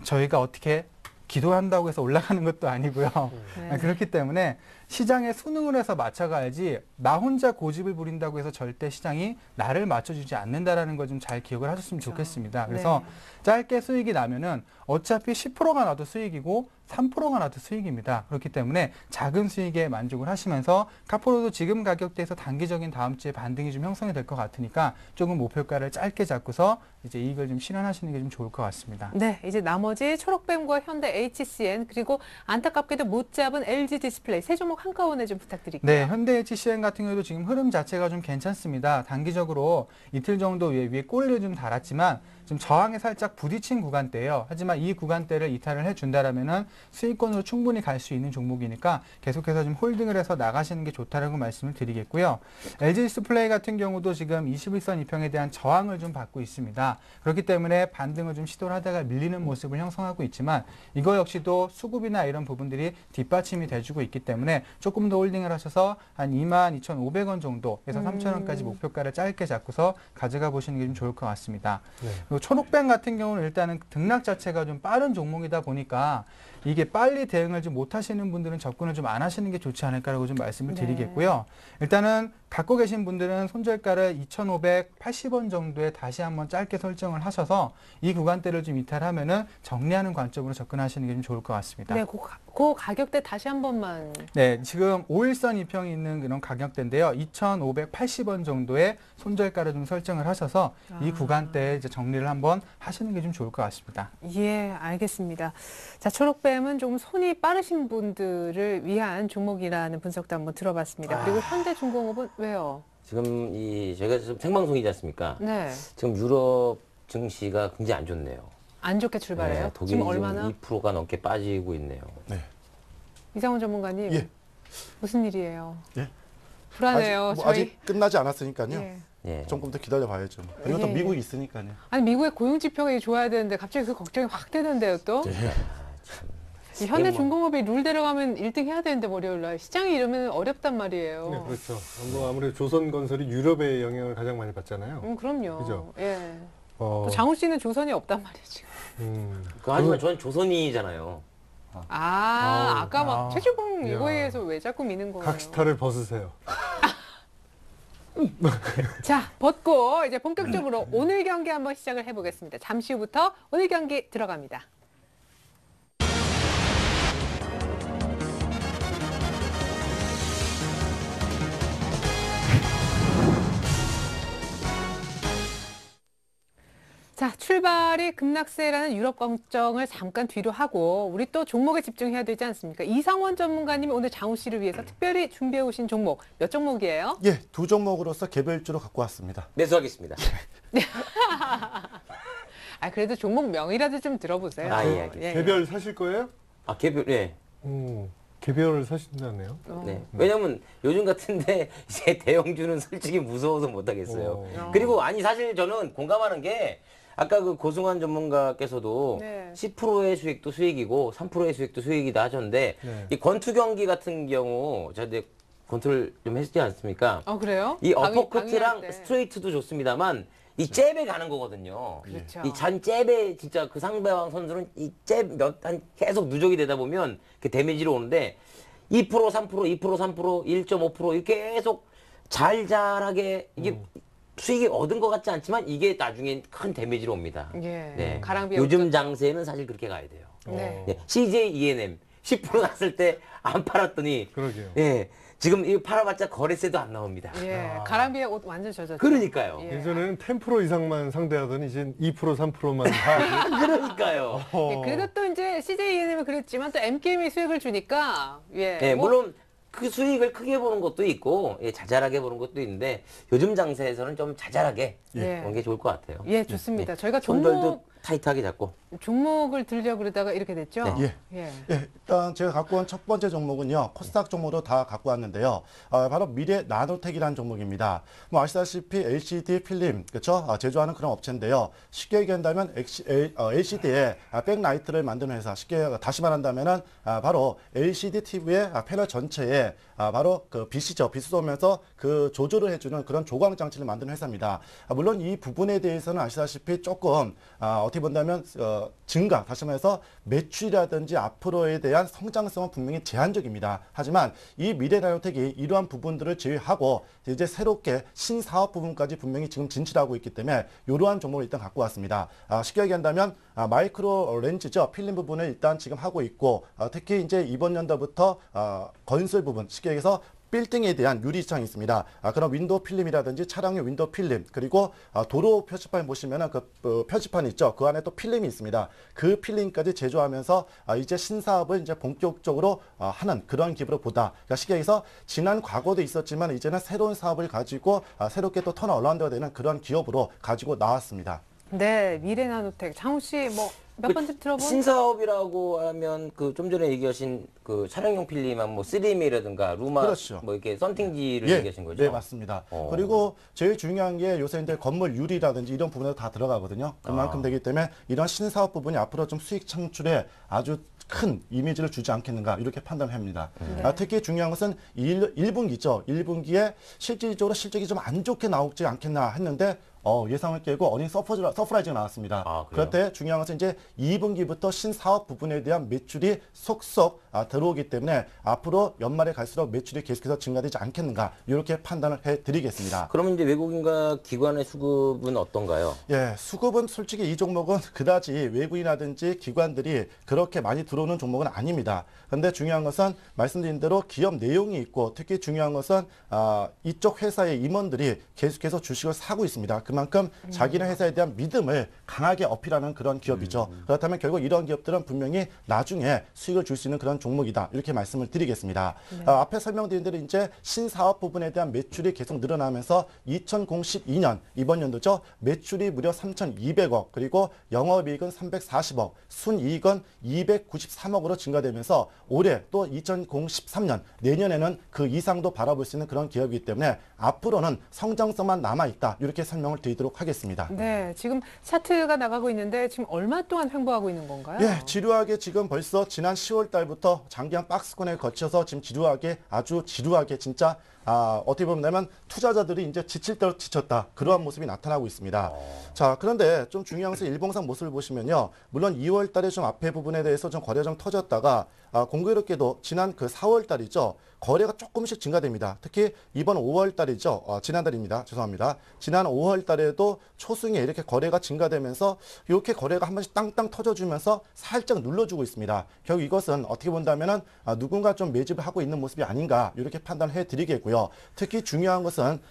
저희가 어떻게 기도한다고 해서 올라가는 것도 아니고요. 네. 그렇기 때문에 시장에 순응을 해서 맞춰가야지 나 혼자 고집을 부린다고 해서 절대 시장이 나를 맞춰주지 않는다라는 걸 좀 잘 기억을 하셨으면 좋겠습니다. 그래서 네. 짧게 수익이 나면은 어차피 10%가 나도 수익이고 3%가 나도 수익입니다. 그렇기 때문에 작은 수익에 만족을 하시면서 카프로도 지금 가격대에서 단기적인 다음 주에 반등이 좀 형성이 될 것 같으니까 조금 목표가를 짧게 잡고서 이제 이익을 좀 실현하시는 게 좀 좋을 것 같습니다. 네, 이제 나머지 초록뱀과 현대 HCN 그리고 안타깝게도 못 잡은 LG 디스플레이 세 종목 한꺼번에 좀 부탁드릴게요. 네, 현대 HCN 같은 경우도 지금 흐름 자체가 좀 괜찮습니다. 단기적으로 이틀 정도 위에 꼬리를 좀 달았지만 지금 저항에 살짝 부딪힌 구간대예요. 하지만 이 구간대를 이탈을 해준다라면은 수익권으로 충분히 갈 수 있는 종목이니까 계속해서 좀 홀딩을 해서 나가시는 게 좋다라고 말씀을 드리겠고요. LG 디스플레이 같은 경우도 지금 21선 이평에 대한 저항을 좀 받고 있습니다. 그렇기 때문에 반등을 좀 시도를 하다가 밀리는 모습을 형성하고 있지만 이거 역시도 수급이나 이런 부분들이 뒷받침이 돼주고 있기 때문에 조금 더 홀딩을 하셔서 한 22,500원 정도에서 3,000원까지 목표가를 짧게 잡고서 가져가 보시는 게 좀 좋을 것 같습니다. 네. 그리고 초록뱅 같은 경우는 일단은 등락 자체가 좀 빠른 종목이다 보니까 이게 빨리 대응을 좀 못하시는 분들은 접근을 좀 안 하시는 게 좋지 않을까라고 좀 말씀을 드리겠고요. 일단은 갖고 계신 분들은 손절가를 2,580원 정도에 다시 한번 짧게 설정을 하셔서 이 구간대를 좀 이탈하면은 정리하는 관점으로 접근하시는 게 좀 좋을 것 같습니다. 네, 그 가격대 다시 한 번만. 네, 지금 5일선 이평이 있는 그런 가격대인데요. 2,580원 정도의 손절가를 좀 설정을 하셔서 이 구간대에 이제 정리를 한번 하시는 게 좀 좋을 것 같습니다. 예, 알겠습니다. 자, 초록뱀은 조금 손이 빠르신 분들을 위한 종목이라는 분석도 한번 들어봤습니다. 그리고 현대중공업은 왜요? 지금 저희가 지금 생방송이지 않습니까? 네. 지금 유럽 증시가 굉장히 안 좋네요. 안 좋게 출발해요? 네, 독일이 지금 얼마나? 2%가 넘게 빠지고 있네요. 네. 이상훈 전문가님. 예. 무슨 일이에요? 예. 불안해요. 저희. 아직 끝나지 않았으니까요. 예. 예. 조금 더 기다려 봐야죠. 그리고 또 예. 미국이 있으니까요. 아니 미국의 고용 지표가 좋아야 되는데 갑자기 그 걱정이 확 되는데요, 또. 이 현대중공업이 룰 데려가면 1등 해야 되는데 월요일 날 시장이 이러면 어렵단 말이에요. 네, 그렇죠. 뭐 아무래도 조선건설이 유럽의 영향을 가장 많이 받잖아요. 그럼요. 그죠? 예. 또 장훈 씨는 조선이 없단 말이지. 하지만 저는 조선이잖아요. 아까 막 최주봉 야. 이거에 의해서 왜 자꾸 미는 거예요? 각스타를 벗으세요. 자, 벗고 이제 본격적으로 오늘 경기 한번 시작을 해보겠습니다. 잠시 후부터 오늘 경기 들어갑니다. 자, 출발이 급락세라는 유럽 걱정을 잠깐 뒤로 하고 우리 또 종목에 집중해야 되지 않습니까? 이상원 전문가님이 오늘 장우 씨를 위해서 특별히 준비해 오신 종목 몇 종목이에요? 예, 두 종목으로서 개별주로 갖고 왔습니다. 매수하겠습니다. 아, 그래도 종목 명이라도 좀 들어보세요. 아, 예, 예. 개별 사실 거예요? 아, 개별, 예. 개별을 사신다네요. 네. 왜냐면 요즘 같은데 이제 대형주는 솔직히 무서워서 못 하겠어요. 그리고 아니 사실 저는 공감하는 게 아까 그 고승환 전문가께서도 네. 10%의 수익도 수익이고 3%의 수익도 수익이다 하셨는데 네. 이 권투 경기 같은 경우 제가 권투를 좀 했지 않습니까? 그래요? 이 강의- 어퍼커트랑 강의할 때. 스트레이트도 좋습니다만 이 잽에 가는 거거든요. 그렇죠. 이 잔 잽에 진짜 그 상대방 선수는 이 잽 한 계속 누적이 되다 보면 그 데미지로 오는데 2%, 3%, 2%, 3%, 1.5% 이렇게 계속 잘잘하게 이게 수익이 얻은 것 같지 않지만 이게 나중엔 큰 데미지로 옵니다. 예. 네. 가랑비에 요즘 장세는 사실 그렇게 가야 돼요. 네. 네. CJ ENM 10% 났을 때 안 팔았더니 그러게요. 예. 지금 이거 팔아봤자 거래세도 안 나옵니다. 예. 가랑비에 옷 완전 젖었죠. 그러니까요. 예. 예전에는 10% 이상만 상대하더니 이제 2%, 3%만 다. 그러니까요. 예, 그래도 또 이제 CJENM이 그랬지만 또 MKM이 수익을 주니까 예. 예, 뭐 물론 그 수익을 크게 보는 것도 있고 예, 자잘하게 보는 것도 있는데 요즘 장세에서는 좀 자잘하게 예. 보는 게 좋을 것 같아요. 예, 좋습니다. 저희가 손절도 타이트하게 잡고. 종목을 들려고 그러다가 이렇게 됐죠? 예. 예. 예, 일단 제가 갖고 온 첫 번째 종목은요, 코스닥 종목으로 다 갖고 왔는데요. 바로 미래 나노텍이라는 종목입니다. 뭐 아시다시피 LCD 필름, 그렇죠? 제조하는 그런 업체인데요. 쉽게 얘기한다면 LCD에 백라이트를 만드는 회사. 쉽게 다시 말한다면은 바로 LCD TV의 패널 전체에 바로 그 빛이죠. 빛이 쏘면서 그 조절을 해주는 그런 조광 장치를 만드는 회사입니다. 물론 이 부분에 대해서는 아시다시피 조금 어떻게 본다면 증가, 다시 말해서 매출이라든지 앞으로에 대한 성장성은 분명히 제한적입니다. 하지만 이 미래나노텍이 이러한 부분들을 제외하고 이제 새롭게 신사업 부분까지 분명히 지금 진출하고 있기 때문에 이러한 종목을 일단 갖고 왔습니다. 쉽게 얘기한다면 마이크로 렌즈죠. 필름 부분을 일단 지금 하고 있고 특히 이제 이번 연도부터 건설 부분, 쉽게 얘기해서 빌딩에 대한 유리창이 있습니다. 그런 윈도우 필름이라든지 차량용 윈도우 필름, 그리고 도로 표지판 보시면은 그 표지판 있죠. 그 안에 또 필름이 있습니다. 그 필름까지 제조하면서 이제 신사업을 이제 본격적으로 하는 그런 기업으로 보다. 그러니까 쉽게 얘기해서 지난 과거도 있었지만 이제는 새로운 사업을 가지고 새롭게 또 턴어라운드가 되는 그런 기업으로 가지고 나왔습니다. 네, 미래나노텍. 장훈 씨 뭐 몇 번째 들어본? 신사업이라고 하면 그 좀 전에 얘기하신 그 촬영용 필름한 뭐 3M이라든가 루마 그렇죠. 뭐 이렇게 썬팅지를 예, 얘기하신 거죠? 네, 맞습니다. 그리고 제일 중요한 게 요새 이제 건물 유리라든지 이런 부분에도 다 들어가거든요. 그만큼 되기 때문에 이런 신사업 부분이 앞으로 좀 수익 창출에 아주 큰 이미지를 주지 않겠는가 이렇게 판단합니다. 특히 중요한 것은 1분기죠. 1분기에 실질적으로 실적이 좀 안 좋게 나오지 않겠나 했는데 예상을 깨고 어닝 서프라이즈가 나왔습니다. 그럴 때 중요한 것은 이제 2분기부터 신사업 부분에 대한 매출이 속속 들어오기 때문에 앞으로 연말에 갈수록 매출이 계속해서 증가되지 않겠는가 이렇게 판단을 해드리겠습니다. 그러면 이제 외국인과 기관의 수급은 어떤가요? 예, 수급은 솔직히 이 종목은 그다지 외국인이라든지 기관들이 그렇게 많이 들어오는 종목은 아닙니다. 그런데 중요한 것은 말씀드린 대로 기업 내용이 있고 특히 중요한 것은 이쪽 회사의 임원들이 계속해서 주식을 사고 있습니다. 그만큼 자기네 회사에 대한 믿음을 강하게 어필하는 그런 기업이죠. 그렇다면 결국 이런 기업들은 분명히 나중에 수익을 줄 수 있는 그런 종목이다. 이렇게 말씀을 드리겠습니다. 앞에 설명드린 대로 이제 신사업 부분에 대한 매출이 계속 늘어나면서 2012년 이번 연도죠. 매출이 무려 3,200억 그리고 영업이익은 340억 순이익은 293억으로 증가되면서 올해 또 2013년 내년에는 그 이상도 바라볼 수 있는 그런 기업이기 때문에 앞으로는 성장성만 남아있다. 이렇게 설명을 드리도록 하겠습니다. 네, 지금 차트가 나가고 있는데 지금 얼마 동안 횡보하고 있는 건가요? 예, 지루하게 지금 벌써 지난 10월 달부터 장기한 박스권에 거쳐서 지금 아주 지루하게 진짜 어떻게 보면 투자자들이 이제 지칠 대로 지쳤다. 그러한 모습이 나타나고 있습니다. 자, 그런데 좀 중요한 것은 일봉상 모습을 보시면요. 물론 2월 달에 좀 앞에 부분에 대해서 좀 거래가 좀 터졌다가 공교롭게도 지난 그 4월 달이죠. 거래가 조금씩 증가됩니다. 특히 이번 5월 달이죠. 지난달입니다. 죄송합니다. 지난 5월 달에도 초승에 이렇게 거래가 증가되면서 이렇게 거래가 한 번씩 땅땅 터져주면서 살짝 눌러주고 있습니다. 결국 이것은 어떻게 본다면은 누군가 좀 매집을 하고 있는 모습이 아닌가 이렇게 판단해 드리겠고요. 특히 중요한 것은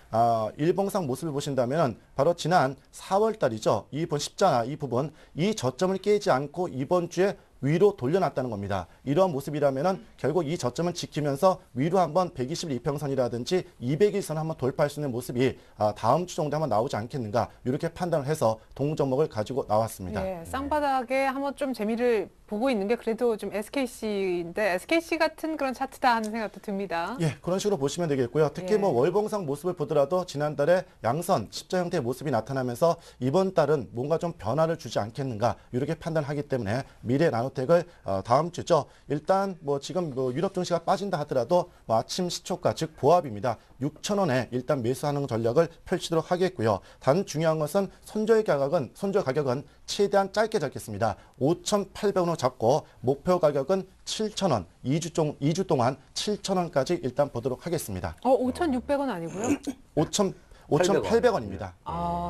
일봉상 모습을 보신다면은 바로 지난 4월 달이죠. 이 부분 십자나 이 부분 이 저점을 깨지 않고 이번 주에 위로 돌려놨다는 겁니다. 이러한 모습이라면은 결국 이 저점을 지키면서 위로 한번 121평선이라든지 200일선 한번 돌파할 수 있는 모습이 다음 주 정도 한번 나오지 않겠는가 이렇게 판단을 해서 동종 종목을 가지고 나왔습니다. 예, 쌍바닥에 한번 좀 재미를 보고 있는 게 그래도 좀 SKC인데 SKC 같은 그런 차트다 하는 생각도 듭니다. 예, 그런 식으로 보시면 되겠고요. 특히 예. 뭐 월봉상 모습을 보더라도 지난달에 양선 십자 형태의 모습이 나타나면서 이번 달은 뭔가 좀 변화를 주지 않겠는가 이렇게 판단하기 때문에 미래 나노텍을 다음 주죠. 일단 뭐 지금 뭐 유럽 증시가 빠진다 하더라도 뭐 아침 시초가 즉 보합입니다. 6,000원에 일단 매수하는 전략을 펼치도록 하겠고요. 단 중요한 것은 손절 가격은 최대한 짧게 잡겠습니다. 5,800원으로 잡고 목표 가격은 7,000원, 2주 동안 7,000원까지 일단 보도록 하겠습니다. 5,600원 아니고요? 5,800원입니다.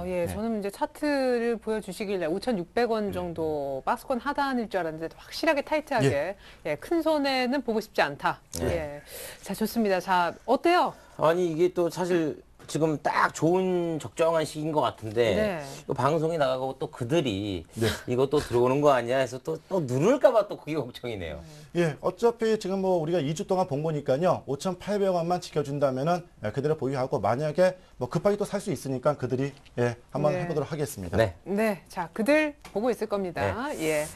예. 저는 이제 차트를 보여주시길래 5,600원 정도 박스권 하단일 줄 알았는데 확실하게 타이트하게 큰 손해는 보고 싶지 않다. 예. 자, 좋습니다. 자, 어때요? 아니 이게 또 사실 지금 딱 좋은 적정한 시기인 것 같은데 또 방송이 나가고 또 그들이 이거 또 들어오는 거 아니야 해서 또 누를까봐 또 그게 걱정이네요. 예, 어차피 지금 뭐 우리가 2주 동안 본 거니까요. 5,800원만 지켜준다면은 그대로 보유하고 만약에 뭐 급하게 또 살 수 있으니까 그들이 한번 해보도록 하겠습니다. 네, 자 그들 보고 있을 겁니다. 예,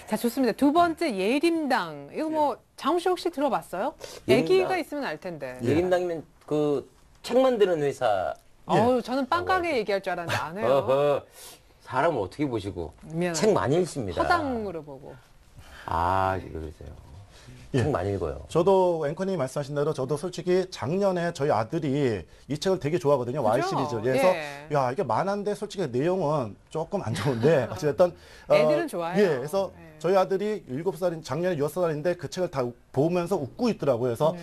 자 좋습니다. 두 번째 예림당 이거 뭐 장훈 씨 혹시 들어봤어요? 얘기가 있으면 알 텐데. 예림당이면 그 책 만드는 회사. 저는 빵가게 얘기할 줄 알았는데 안 해요. 사람을 어떻게 보시고 미안해요. 책 많이 읽습니다. 허당으로 보고. 그러세요. 책 많이 읽어요. 저도 앵커님이 말씀하신 대로 저도 솔직히 작년에 저희 아들이 이 책을 되게 좋아하거든요. Y 시리즈. 그래서 야 이게 만화인데 솔직히 내용은 조금 안 좋은데 어쨌든 애들은 좋아요. 예, 그래서 저희 아들이 7살인 작년에 6살인데 그 책을 다 보면서 웃고 있더라고요. 그래서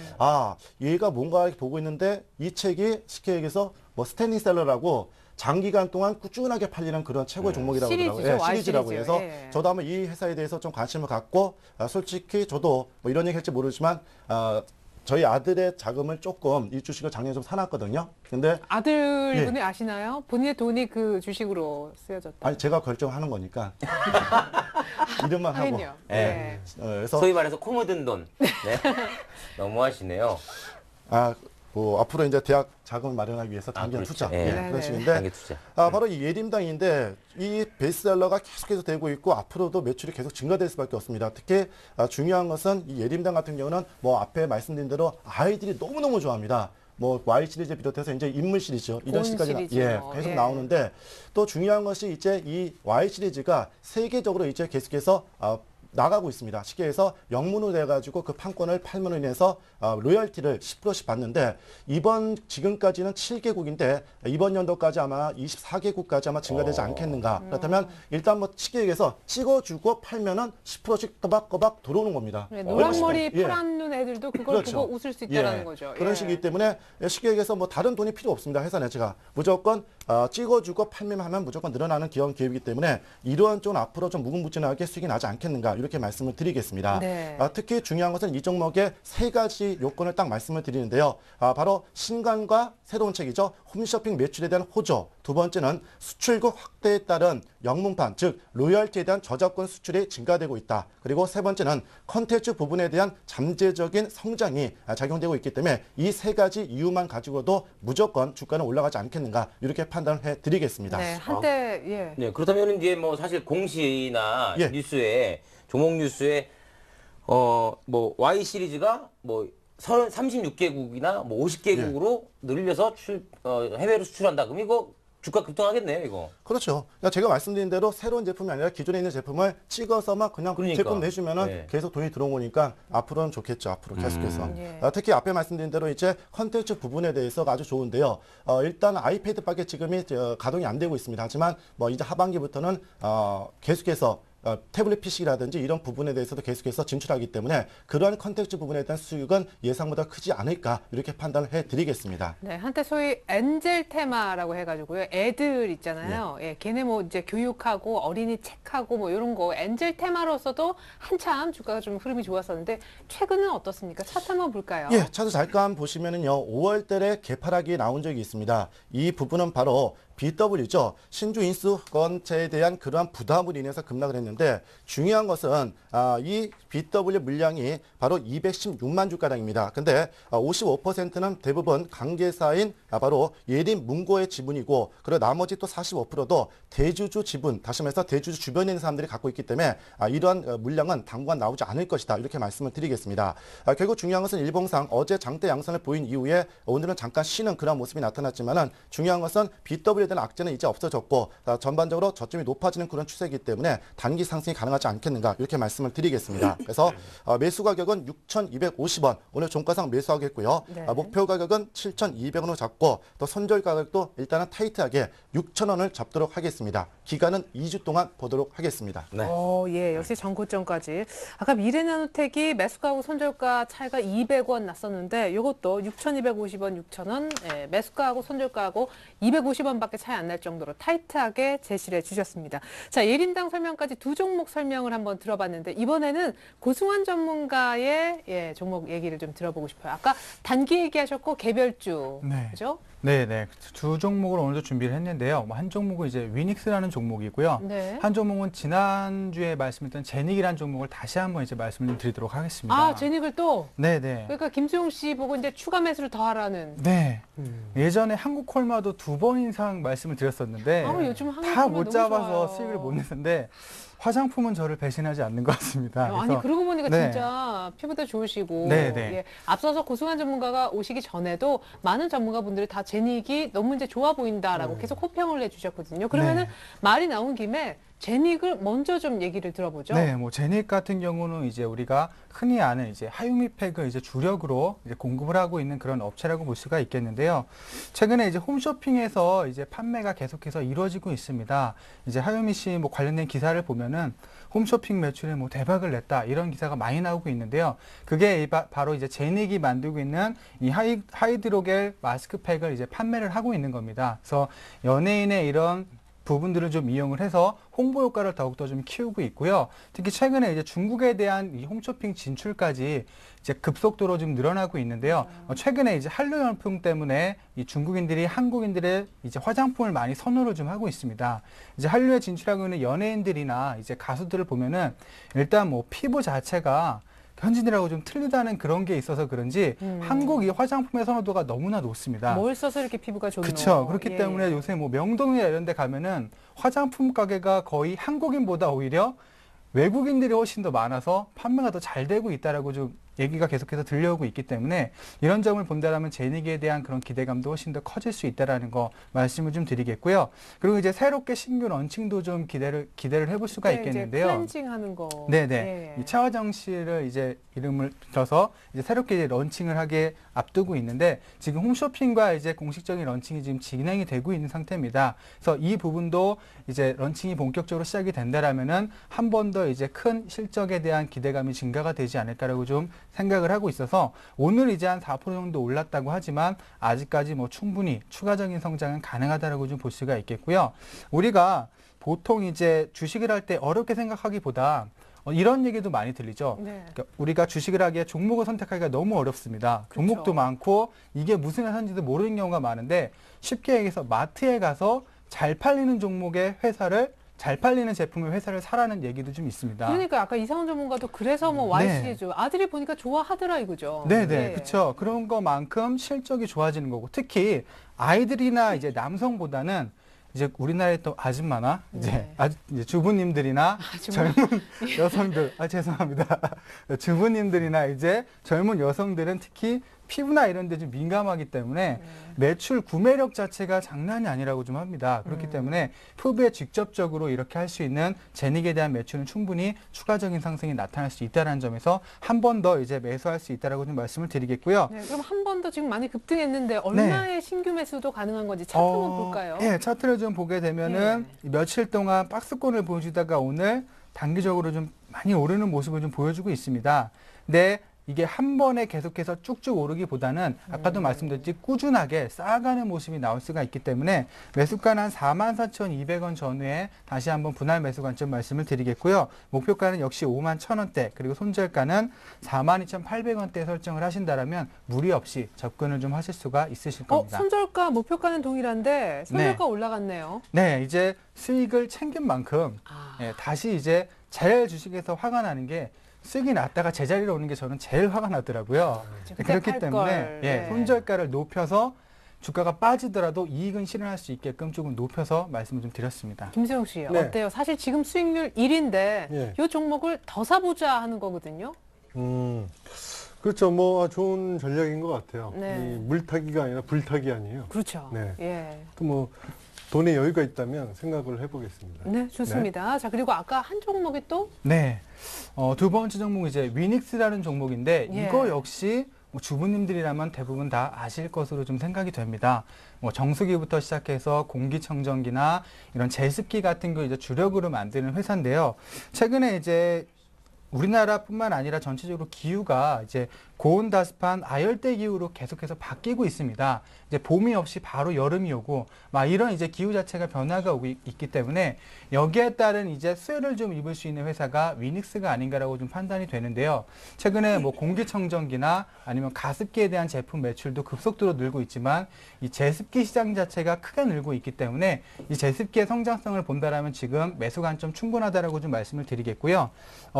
얘가 뭔가 보고 있는데 이 책이 쉽게 얘기해서 뭐 스탠딩셀러라고 장기간 동안 꾸준하게 팔리는 그런 최고의 종목이라고 하더라고요. 시리즈라고 해서 저도 한번 이 회사에 대해서 좀 관심을 갖고 솔직히 저도 뭐 이런 얘기 할지 모르지만 저희 아들의 자금을 조금 이 주식을 작년에 좀 사놨거든요. 근데 아들분이 아시나요? 본인의 돈이 그 주식으로 쓰여졌다. 아니 제가 결정하는 거니까 이름만 하고. 그래서 소위 말해서 코 묻은 돈. 너무하시네요. 앞으로 이제 대학 자금을 마련하기 위해서 단기간 그렇죠. 투자 예. 그런 식인데 단기 투자. 바로 이 예림당인데 이 베스트셀러가 계속해서 되고 있고 앞으로도 매출이 계속 증가될 수밖에 없습니다. 특히 중요한 것은 이 예림당 같은 경우는 뭐 앞에 말씀드린 대로 아이들이 너무너무 좋아합니다. 뭐 Y 시리즈 비롯해서 이제 인물 시리즈 이런 시리즈까지 계속 나오는데 또 중요한 것이 이제 이 Y 시리즈가 세계적으로 이제 계속해서 나가고 있습니다. 쉽게 해서 영문으로 돼가지고 그 판권을 팔므로 인해서 로열티를 10%씩 받는데 지금까지는 7개국인데 이번 연도까지 아마 24개국까지 아마 증가되지 않겠는가. 그렇다면 일단 뭐 쉽게 얘기해서 찍어주고 팔면은 10%씩 꼬박꼬박 들어오는 겁니다. 네, 노란머리 파란 눈 애들도 그걸 그렇죠. 보고 웃을 수 있다는 거죠. 그런 식이기 때문에 쉽게 얘기해서 뭐 다른 돈이 필요 없습니다. 회사 내체가 무조건 찍어주고 판매하면 무조건 늘어나는 기업이기 때문에 이러한 쪽은 앞으로 좀 무궁무진하게 수익이 나지 않겠는가 이렇게 말씀을 드리겠습니다. 네. 특히 중요한 것은 이 종목의 세 가지 요건을 딱 말씀을 드리는데요. 바로 신관과 새로운 책이죠. 홈쇼핑 매출에 대한 호조. 두 번째는 수출국 확대에 따른 영문판, 즉 로열티에 대한 저작권 수출이 증가되고 있다. 그리고 세 번째는 컨텐츠 부분에 대한 잠재적인 성장이 작용되고 있기 때문에 이 세 가지 이유만 가지고도 무조건 주가는 올라가지 않겠는가 이렇게 판단을 해드리겠습니다. 네, 한때 예. 네, 그렇다면 이제 뭐 사실 공시나 예. 뉴스에 종목 뉴스에 뭐 Y 시리즈가 뭐 36개국이나 뭐 50개국으로 늘려서 해외로 수출한다. 그럼 이거 주가 급등하겠네요, 이거. 그렇죠. 그러니까 제가 말씀드린 대로 새로운 제품이 아니라 기존에 있는 제품을 찍어서만 그냥 제품 내주면은 네. 계속 돈이 들어온 거니까 앞으로는 좋겠죠. 앞으로 계속해서. 예. 특히 앞에 말씀드린 대로 이제 컨텐츠 부분에 대해서가 아주 좋은데요. 일단 아이패드밖에 지금이 가동이 안 되고 있습니다. 하지만 뭐 이제 하반기부터는 계속해서 태블릿 PC라든지 이런 부분에 대해서도 계속해서 진출하기 때문에 그러한 컨텐츠 부분에 대한 수익은 예상보다 크지 않을까 이렇게 판단을 해드리겠습니다. 네, 한때 소위 엔젤 테마라고 해가지고요. 애들 있잖아요. 예, 걔네 뭐 이제 교육하고 어린이 책하고 뭐 이런 거 엔젤 테마로서도 한참 주가가 좀 흐름이 좋았었는데 최근은 어떻습니까? 차트 한번 볼까요? 예, 차트 잠깐 보시면은요, 5월달에 개파락이 나온 적이 있습니다. 이 부분은 바로 BW죠. 신주 인수권자에 대한 그러한 부담으로 인해서 급락을 했는데 중요한 것은 이 BW 물량이 바로 216만 주가량입니다. 근데 55%는 대부분 관계사인 바로 예림 문고의 지분이고 그리고 나머지 또 45%도 대주주 지분, 다시 말해서 대주주 주변에 있는 사람들이 갖고 있기 때문에 이러한 물량은 당분간 나오지 않을 것이다. 이렇게 말씀을 드리겠습니다. 결국 중요한 것은 일봉상 어제 장대 양선을 보인 이후에 오늘은 잠깐 쉬는 그런 모습이 나타났지만은 중요한 것은 BW에 대한 악재는 이제 없어졌고 전반적으로 저점이 높아지는 그런 추세이기 때문에 단기 상승이 가능하지 않겠는가 이렇게 말씀을 드리겠습니다. 그래서 매수 가격은 6,250원 오늘 종가상 매수하겠고요. 네. 목표 가격은 7,200원으로 잡고 또 손절 가격도 일단은 타이트하게 6,000원을 잡도록 하겠습니다. 기간은 2주 동안 보도록 하겠습니다. 네. 예, 역시 전고점까지. 아까 미래나노텍이 매수가하고 손절가 차이가 200원 났었는데 이것도 6,250원, 6,000원, 예, 매수가하고 손절가하고 250원밖에 차이 안 날 정도로 타이트하게 제시를 해주셨습니다. 자, 예림당 설명까지 두 종목 설명을 한번 들어봤는데 이번에는 고승환 전문가의 종목 얘기를 좀 들어보고 싶어요. 아까 단기 얘기하셨고 개별주, 네. 그죠? 네. 두 종목을 오늘도 준비를 했는데요. 한 종목은 이제 위닉스라는 종목이고요. 네. 한 종목은 지난주에 말씀했던 제닉이라는 종목을 다시 한번 이제 말씀을 드리도록 하겠습니다. 제닉을 또? 네네. 그러니까 김수용 씨 보고 이제 추가 매수를 더 하라는. 네. 예전에 한국콜마도 2번 이상 말씀을 드렸었는데 요즘 다 못 잡아서 좋아요. 수익을 못 냈는데 화장품은 저를 배신하지 않는 것 같습니다. 아니 그러고 보니까 네. 진짜 피부도 좋으시고 네. 예, 앞서서 고승환 전문가가 오시기 전에도 많은 전문가분들이 다 제닉이 너무 이제 좋아 보인다라고 계속 호평을 해주셨거든요. 그러면은 네. 말이 나온 김에 제닉을 먼저 좀 얘기를 들어보죠. 네, 뭐 제닉 같은 경우는 이제 우리가 흔히 아는 이제 하유미팩을 이제 주력으로 이제 공급을 하고 있는 그런 업체라고 볼 수가 있겠는데요. 최근에 이제 홈쇼핑에서 이제 판매가 계속해서 이루어지고 있습니다. 이제 하유미 씨 뭐 관련된 기사를 보면은 홈쇼핑 매출에 뭐 대박을 냈다 이런 기사가 많이 나오고 있는데요. 그게 바로 이제 제닉이 만들고 있는 이 하이드로겔 마스크팩을 이제 판매를 하고 있는 겁니다. 그래서 연예인의 이런 부분들을 좀 이용을 해서 홍보 효과를 더욱더 좀 키우고 있고요. 특히 최근에 이제 중국에 대한 이 홈쇼핑 진출까지 이제 급속도로 좀 늘어나고 있는데요. 최근에 이제 한류 열풍 때문에 이 중국인들이 한국인들의 이제 화장품을 많이 선호를 좀 하고 있습니다. 이제 한류에 진출하고 있는 연예인들이나 이제 가수들을 보면은 일단 뭐 피부 자체가 현진이라고 좀 틀리다는 그런 게 있어서 그런지 한국 이 화장품의 선호도가 너무나 높습니다. 뭘 써서 이렇게 피부가 좋노? 그렇죠. 그렇기 때문에 요새 뭐 명동이나 이런 데 가면은 화장품 가게가 거의 한국인보다 오히려 외국인들이 훨씬 더 많아서 판매가 더 잘 되고 있다라고 좀 얘기가 계속해서 들려오고 있기 때문에 이런 점을 본다라면 제닉에 대한 그런 기대감도 훨씬 더 커질 수 있다라는 거 말씀을 좀 드리겠고요. 그리고 이제 새롭게 신규 런칭도 좀 기대를 해볼 수가 있겠는데요. 이제 클렌징하는 거. 네네. 이 차화정 씨를 이제 이름을 들어서 이제 새롭게 이제 런칭을 하게 앞두고 있는데 지금 홈쇼핑과 이제 공식적인 런칭이 지금 진행이 되고 있는 상태입니다. 그래서 이 부분도 이제 런칭이 본격적으로 시작이 된다라면은 한 번 더 이제 큰 실적에 대한 기대감이 증가가 되지 않을까라고 좀 생각을 하고 있어서 오늘 이제 한 4% 정도 올랐다고 하지만 아직까지 뭐 충분히 추가적인 성장은 가능하다라고 좀 볼 수가 있겠고요. 우리가 보통 이제 주식을 할 때 어렵게 생각하기보다 이런 얘기도 많이 들리죠. 네. 그러니까 우리가 주식을 하기에 종목을 선택하기가 너무 어렵습니다. 그렇죠. 종목도 많고 이게 무슨 회사인지도 모르는 경우가 많은데 쉽게 얘기해서 마트에 가서 잘 팔리는 종목의 회사를 잘 팔리는 제품의 회사를 사라는 얘기도 좀 있습니다. 그러니까 아까 이상훈 전문가도 그래서 뭐 YC죠. 아들이 보니까 좋아하더라 이거죠. 네네, 그렇죠. 그런 것만큼 실적이 좋아지는 거고 특히 아이들이나 이제 남성보다는 이제 우리나라의 또 아줌마나 이제 주부님들이나 젊은 여성들, 죄송합니다. 주부님들이나 이제 젊은 여성들은 특히 피부나 이런 데 좀 민감하기 때문에 매출 구매력 자체가 장난이 아니라고 좀 합니다. 그렇기 때문에 피부에 직접적으로 이렇게 할 수 있는 제닉에 대한 매출은 충분히 추가적인 상승이 나타날 수 있다는 점에서 한 번 더 이제 매수할 수 있다라고 좀 말씀을 드리겠고요. 네, 그럼 한 번 더 지금 많이 급등했는데 얼마의 신규 매수도 가능한 건지 차트 한번 볼까요? 예, 차트를 좀 보게 되면은 며칠 동안 박스권을 보여주다가 오늘 단기적으로 좀 많이 오르는 모습을 좀 보여주고 있습니다. 근데 이게 한 번에 계속해서 쭉쭉 오르기보다는 아까도 말씀드렸듯이 꾸준하게 쌓아가는 모습이 나올 수가 있기 때문에 매수가는 한 44,200원 전후에 다시 한번 분할 매수 관점 말씀을 드리겠고요. 목표가는 역시 51,000원대 그리고 손절가는 42,800원대에 설정을 하신다면 무리 없이 접근을 좀 하실 수가 있으실 겁니다. 손절가, 목표가는 동일한데 손절가 올라갔네요. 네, 이제 수익을 챙긴 만큼 다시 이제 제일 주식에서 화가 나는 게 수익이 났다가 제자리로 오는 게 저는 제일 화가 나더라고요. 그렇기 때문에 손절가를 높여서 주가가 빠지더라도 이익은 실현할 수 있게끔 조금 높여서 말씀을 좀 드렸습니다. 김수영 씨 어때요? 사실 지금 수익률 1인데 이 종목을 더 사보자 하는 거거든요. 그렇죠. 뭐 좋은 전략인 것 같아요. 이 물타기가 아니라 불타기 아니에요. 그렇죠. 또 뭐 돈에 여유가 있다면 생각을 해보겠습니다. 네, 좋습니다. 자, 그리고 아까 한 종목이 또? 네. 두 번째 종목은 이제 위닉스라는 종목인데 이거 역시 뭐 주부님들이라면 대부분 다 아실 것으로 좀 생각이 됩니다. 뭐 정수기부터 시작해서 공기청정기나 이런 제습기 같은 거 이제 주력으로 만드는 회사인데요. 최근에 이제 우리나라뿐만 아니라 전체적으로 기후가 이제 고온다습한 아열대 기후로 계속해서 바뀌고 있습니다. 이제 봄이 없이 바로 여름이 오고 막 이런 이제 기후 자체가 변화가 오고 있기 때문에 여기에 따른 이제 수혜를 좀 입을 수 있는 회사가 위닉스가 아닌가라고 좀 판단이 되는데요. 최근에 뭐 공기청정기나 아니면 가습기에 대한 제품 매출도 급속도로 늘고 있지만 이 제습기 시장 자체가 크게 늘고 있기 때문에 이 제습기의 성장성을 본다라면 지금 매수 관점 충분하다라고 좀 말씀을 드리겠고요.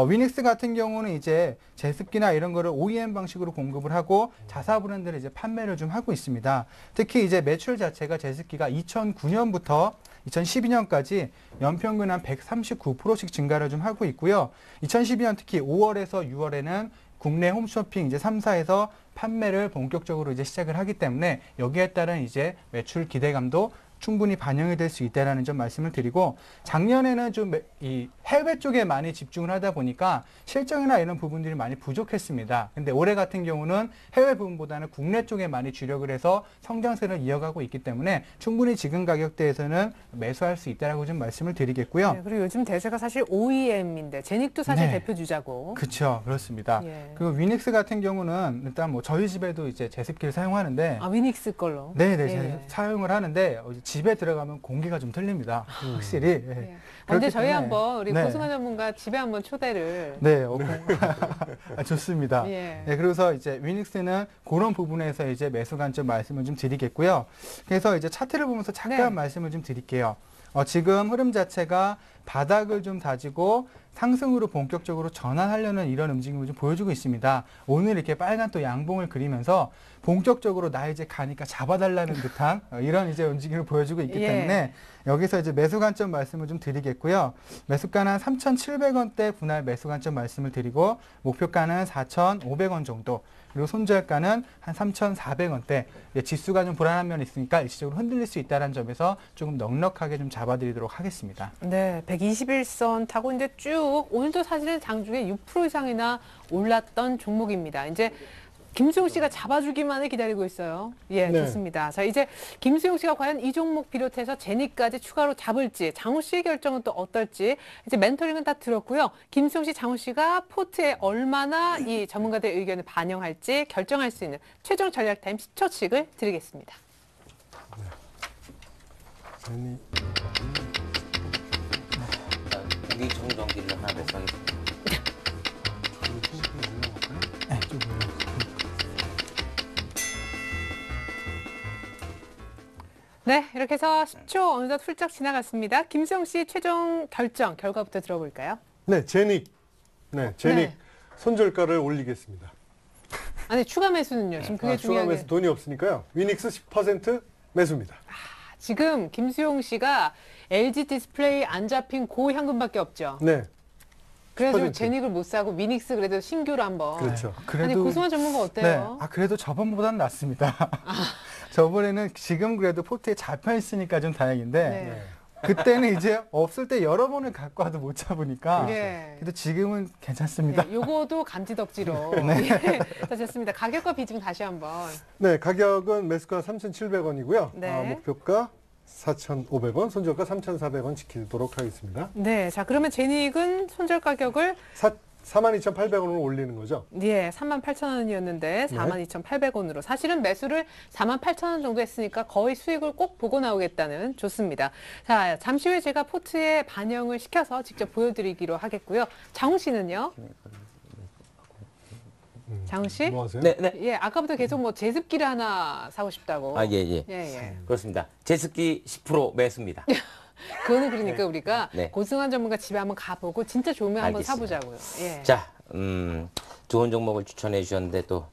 위닉스 같은 경우는 이제 제습기나 이런 거를 OEM 방식으로 공급을 하고 자사 브랜드를 이제 판매를 좀 하고 있습니다. 특히 이제 매출 자체가 제습기가 2009년부터 2012년까지 연평균 한 139%씩 증가를 좀 하고 있고요. 2012년 특히 5월에서 6월에는 국내 홈쇼핑 이제 3사에서 판매를 본격적으로 이제 시작을 하기 때문에 여기에 따른 이제 매출 기대감도 충분히 반영이 될 수 있다는 점 말씀을 드리고 작년에는 좀 이 해외 쪽에 많이 집중을 하다 보니까 실적이나 이런 부분들이 많이 부족했습니다. 근데 올해 같은 경우는 해외 부분보다는 국내 쪽에 많이 주력을 해서 성장세를 이어가고 있기 때문에 충분히 지금 가격대에서는 매수할 수 있다라고 좀 말씀을 드리겠고요. 네, 그리고 요즘 대세가 사실 OEM인데 제닉도 사실 대표 주자고. 그렇죠, 그렇습니다. 그리고 위닉스 같은 경우는 일단 뭐 저희 집에도 이제 제습기를 사용하는데 위닉스 걸로. 네네, 사용을 하는데 집에 들어가면 공기가 좀 틀립니다. 확실히. 언제 저희 한번 우리 고승환 전문가 집에 한번 초대를. 좋습니다. 그래서 이제 위닉스는 그런 부분에서 이제 매수 관점 말씀을 좀 드리겠고요. 그래서 이제 차트를 보면서 잠깐 말씀을 좀 드릴게요. 지금 흐름 자체가 바닥을 좀 다지고 상승으로 본격적으로 전환하려는 이런 움직임을 좀 보여주고 있습니다. 오늘 이렇게 빨간 또 양봉을 그리면서 본격적으로 나 이제 가니까 잡아달라는 듯한 이런 이제 움직임을 보여주고 있기 때문에 여기서 이제 매수 관점 말씀을 좀 드리겠고요. 매수가는 3,700원대 분할 매수 관점 말씀을 드리고 목표가는 4,500원 정도. 그리고 손절가는 한 3,400원대. 지수가 좀 불안한 면이 있으니까 일시적으로 흔들릴 수 있다는 점에서 조금 넉넉하게 좀 잡아드리도록 하겠습니다. 네, 121선 타고 이제 쭉 오늘도 사실은 장중에 6% 이상이나 올랐던 종목입니다. 이제 김수용 씨가 잡아주기만을 기다리고 있어요. 예, 네. 좋습니다. 자, 이제 김수용 씨가 과연 이 종목 비롯해서 제니까지 추가로 잡을지, 장훈 씨의 결정은 또 어떨지, 이제 멘토링은 다 들었고요. 김수용 씨, 장훈 씨가 포트에 얼마나 이 전문가들의 의견을 반영할지 결정할 수 있는 최종 전략 타임 10초씩을 드리겠습니다. 우리 정전기를 하나 배송하겠습니다. 네, 이렇게 해서 10초 어느덧 훌쩍 지나갔습니다. 김수영 씨 최종 결정 결과부터 들어볼까요? 네, 제닉. 네, 제닉 네. 손절가를 올리겠습니다. 아니, 추가 매수는요? 지금 그게 추가 중요한 게. 매수 돈이 없으니까요. 위닉스 10% 매수입니다. 지금 김수용 씨가 LG 디스플레이 안 잡힌 고현금밖에 없죠. 네, 그래서 10%. 제닉을 못 사고 위닉스 그래도 신규로 한번. 그렇죠. 아니, 고승환 전문가 어때요? 네. 그래도 저번보다는 낫습니다. 저번에는 지금 그래도 포트에 잡혀 있으니까 좀 다행인데 네. 그때는 이제 없을 때 여러 번을 갖고 와도 못 잡으니까 예. 그래도 지금은 괜찮습니다. 네, 요거도 감지덕지로. 네. 예. 자, 좋습니다. 가격과 비중 다시 한번. 네, 가격은 매수가 3,700원이고요. 네. 목표가 4,500원, 손절가 3,400원 지키도록 하겠습니다. 네, 자, 그러면 제닉은 손절 가격을 42,800원으로 올리는 거죠. 예, 38,000원이었는데 42,800원으로. 사실은 매수를 48,000원 정도 했으니까 거의 수익을 꼭 보고 나오겠다는 좋습니다. 자, 잠시 후에 제가 포트에 반영을 시켜서 직접 보여드리기로 하겠고요. 장훈 씨는요? 장훈 씨? 뭐 하세요? 네, 네. 예, 아까부터 계속 뭐 제습기를 하나 사고 싶다고. 아, 예, 예. 예. 그렇습니다. 제습기 10% 매수입니다. 그거는 그러니까 우리가 네. 고승환 전문가 집에 한번 가보고 진짜 좋으면 한번 알겠습니다. 사보자고요. 예. 자, 좋은 종목을 추천해 주셨는데 또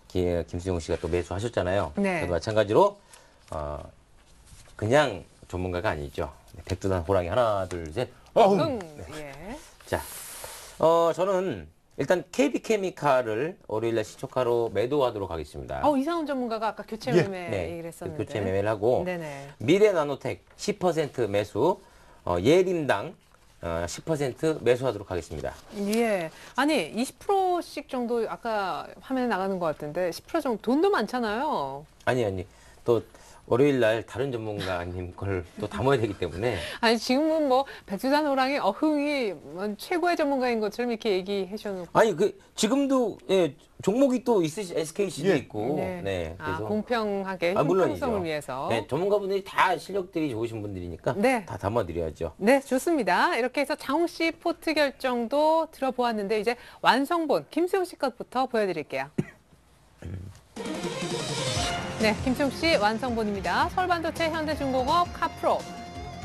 김수용 씨가 또 매수하셨잖아요. 네. 저도 마찬가지로 그냥 전문가가 아니죠. 백두산 호랑이 하나, 둘, 셋. 예. 자, 저는 일단 KB케미칼을 월요일날 시초가로 매도하도록 하겠습니다. 이상훈 전문가가 아까 교체 예. 매매 네, 얘기를 했었는데. 교체 매매를 하고 네네. 미래나노텍 10% 매수, 예림당 10% 매수하도록 하겠습니다. 예. 아니, 20%씩 정도 아까 화면에 나가는 것 같은데 10% 정도 돈도 많잖아요. 아니, 또 월요일날 다른 전문가님 걸 또 담아야 되기 때문에 아니, 지금은 뭐 백두산 호랑이 어흥이 뭐 최고의 전문가인 것처럼 이렇게 얘기해 주셔놓고. 아니 지금도 종목이 또 SKC도 예. 있고 네, 그래서 공평하게 물론이죠. 형평성을 위해서. 네, 전문가분들이 다 실력들이 좋으신 분들이니까 네. 다 담아드려야죠. 네, 좋습니다. 이렇게 해서 장훈 씨 포트 결정도 들어보았는데 이제 완성본 김수용 씨 것부터 보여드릴게요. 네, 김수용 씨 완성본입니다. 서울반도체, 현대중공업, 카프로.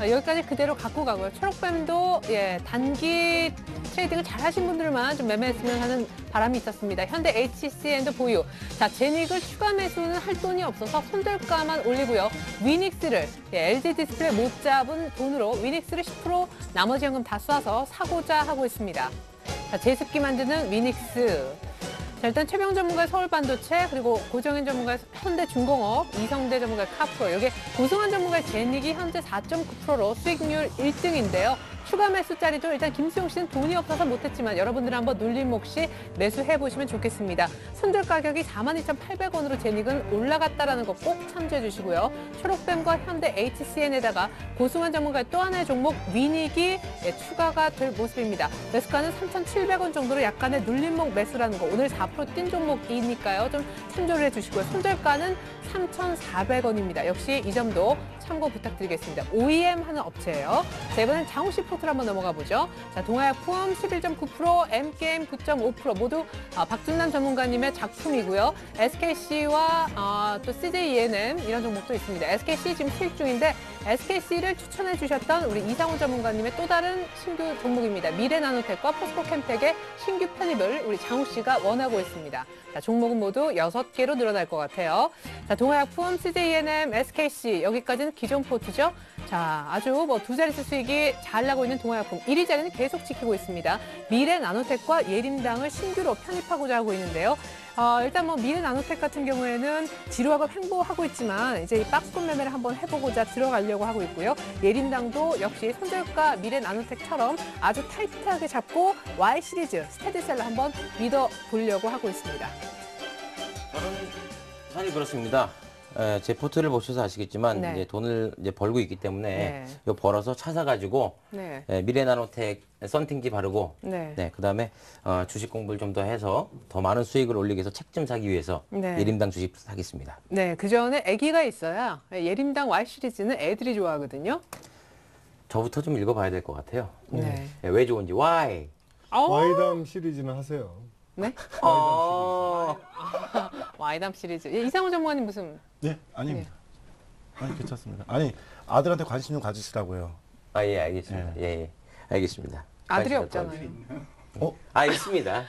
여기까지 그대로 갖고 가고요. 초록뱀도 단기 트레이딩을 잘 하신 분들만 좀 매매했으면 하는 바람이 있었습니다. 현대 HCN도 보유. 자, 제닉을 추가 매수는 할 돈이 없어서 손절가만 올리고요. 위닉스를 LG 디스플레이 못 잡은 돈으로 위닉스를 10% 나머지 현금 다 쏴서 사고자 하고 있습니다. 자, 제습기 만드는 위닉스. 자, 일단 최병 전문가의 서울반도체, 그리고 고정현 전문가의 현대중공업, 이성대 전문가의 카프로, 여기 고승환 전문가의 제닉이 현재 4.9%로 수익률 1등인데요. 추가 매수자리도 일단 김수용 씨는 돈이 없어서 못했지만 여러분들은 한번 눌린 몫이 매수해보시면 좋겠습니다. 손절 가격이 42,800원으로 제닉은 올라갔다라는 거 꼭 참조해 주시고요. 초록뱀과 현대 HCN에다가 고승환 전문가의 또 하나의 종목 위닉이 추가가 될 모습입니다. 매수가는 3,700원 정도로 약간의 눌림목 매수라는 거 오늘 4% 뛴 종목이니까요. 좀 참조를 해주시고요. 손절가는 3,400원입니다. 역시 이 점도 참고 부탁드리겠습니다. OEM 하는 업체예요. 자, 이번엔 장훈 씨 포트를 한번 넘어가 보죠. 자, 동아약 포함 11.9%, M게임 9.5% 모두 박준남 전문가님의 작품이고요. SKC와 또 CJENM 이런 종목도 있습니다. SKC 지금 수익 중인데 SKC를 추천해 주셨던 우리 이상훈 전문가님의 또 다른 신규 종목입니다. 미래나노텍과 포스코캠텍의 신규 편입을 우리 장우 씨가 원하고 있습니다. 자, 종목은 모두 6개로 늘어날 것 같아요. 자, 동아약 포함 CJENM, SKC 여기까지는 기존 포트죠. 자, 아주 뭐 두 자릿수 수익이 잘 나고 있는 동아약품 1위 자리는 계속 지키고 있습니다. 미래나노텍과 예림당을 신규로 편입하고자 하고 있는데요. 일단 뭐 미래나노텍 같은 경우에는 지루하고 횡보하고 있지만 이제 이 박스권 매매를 한번 해보고자 들어가려고 하고 있고요. 예림당도 역시 손절가 미래나노텍처럼 아주 타이트하게 잡고 Y 시리즈 스테디셀러 한번 믿어보려고 하고 있습니다. 저는 사실 그렇습니다. 제 포트를 보셔서 아시겠지만 네. 이제 돈을 이제 벌고 있기 때문에 네. 이거 벌어서 차 사가지고 네. 미래나노텍 썬팅지 바르고 네. 그다음에 주식 공부를 좀 더 해서 더 많은 수익을 올리기 위해서 책 좀 사기 위해서 네. 예림당 주식 사겠습니다. 네, 그 전에 아기가 있어야 예림당 Y 시리즈는 애들이 좋아하거든요. 저부터 좀 읽어봐야 될 것 같아요. 네. 왜 좋은지 why. Y담 시리즈는 하세요. 네? 어... Y담 시리즈. 이상훈 전문가님 무슨? 네, 아닙니다. 아니, 괜찮습니다. 아니, 아들한테 관심 좀 가지시라고요. 예, 알겠습니다. 예, 알겠습니다. 아들이 관심 없잖아요. 있습니다.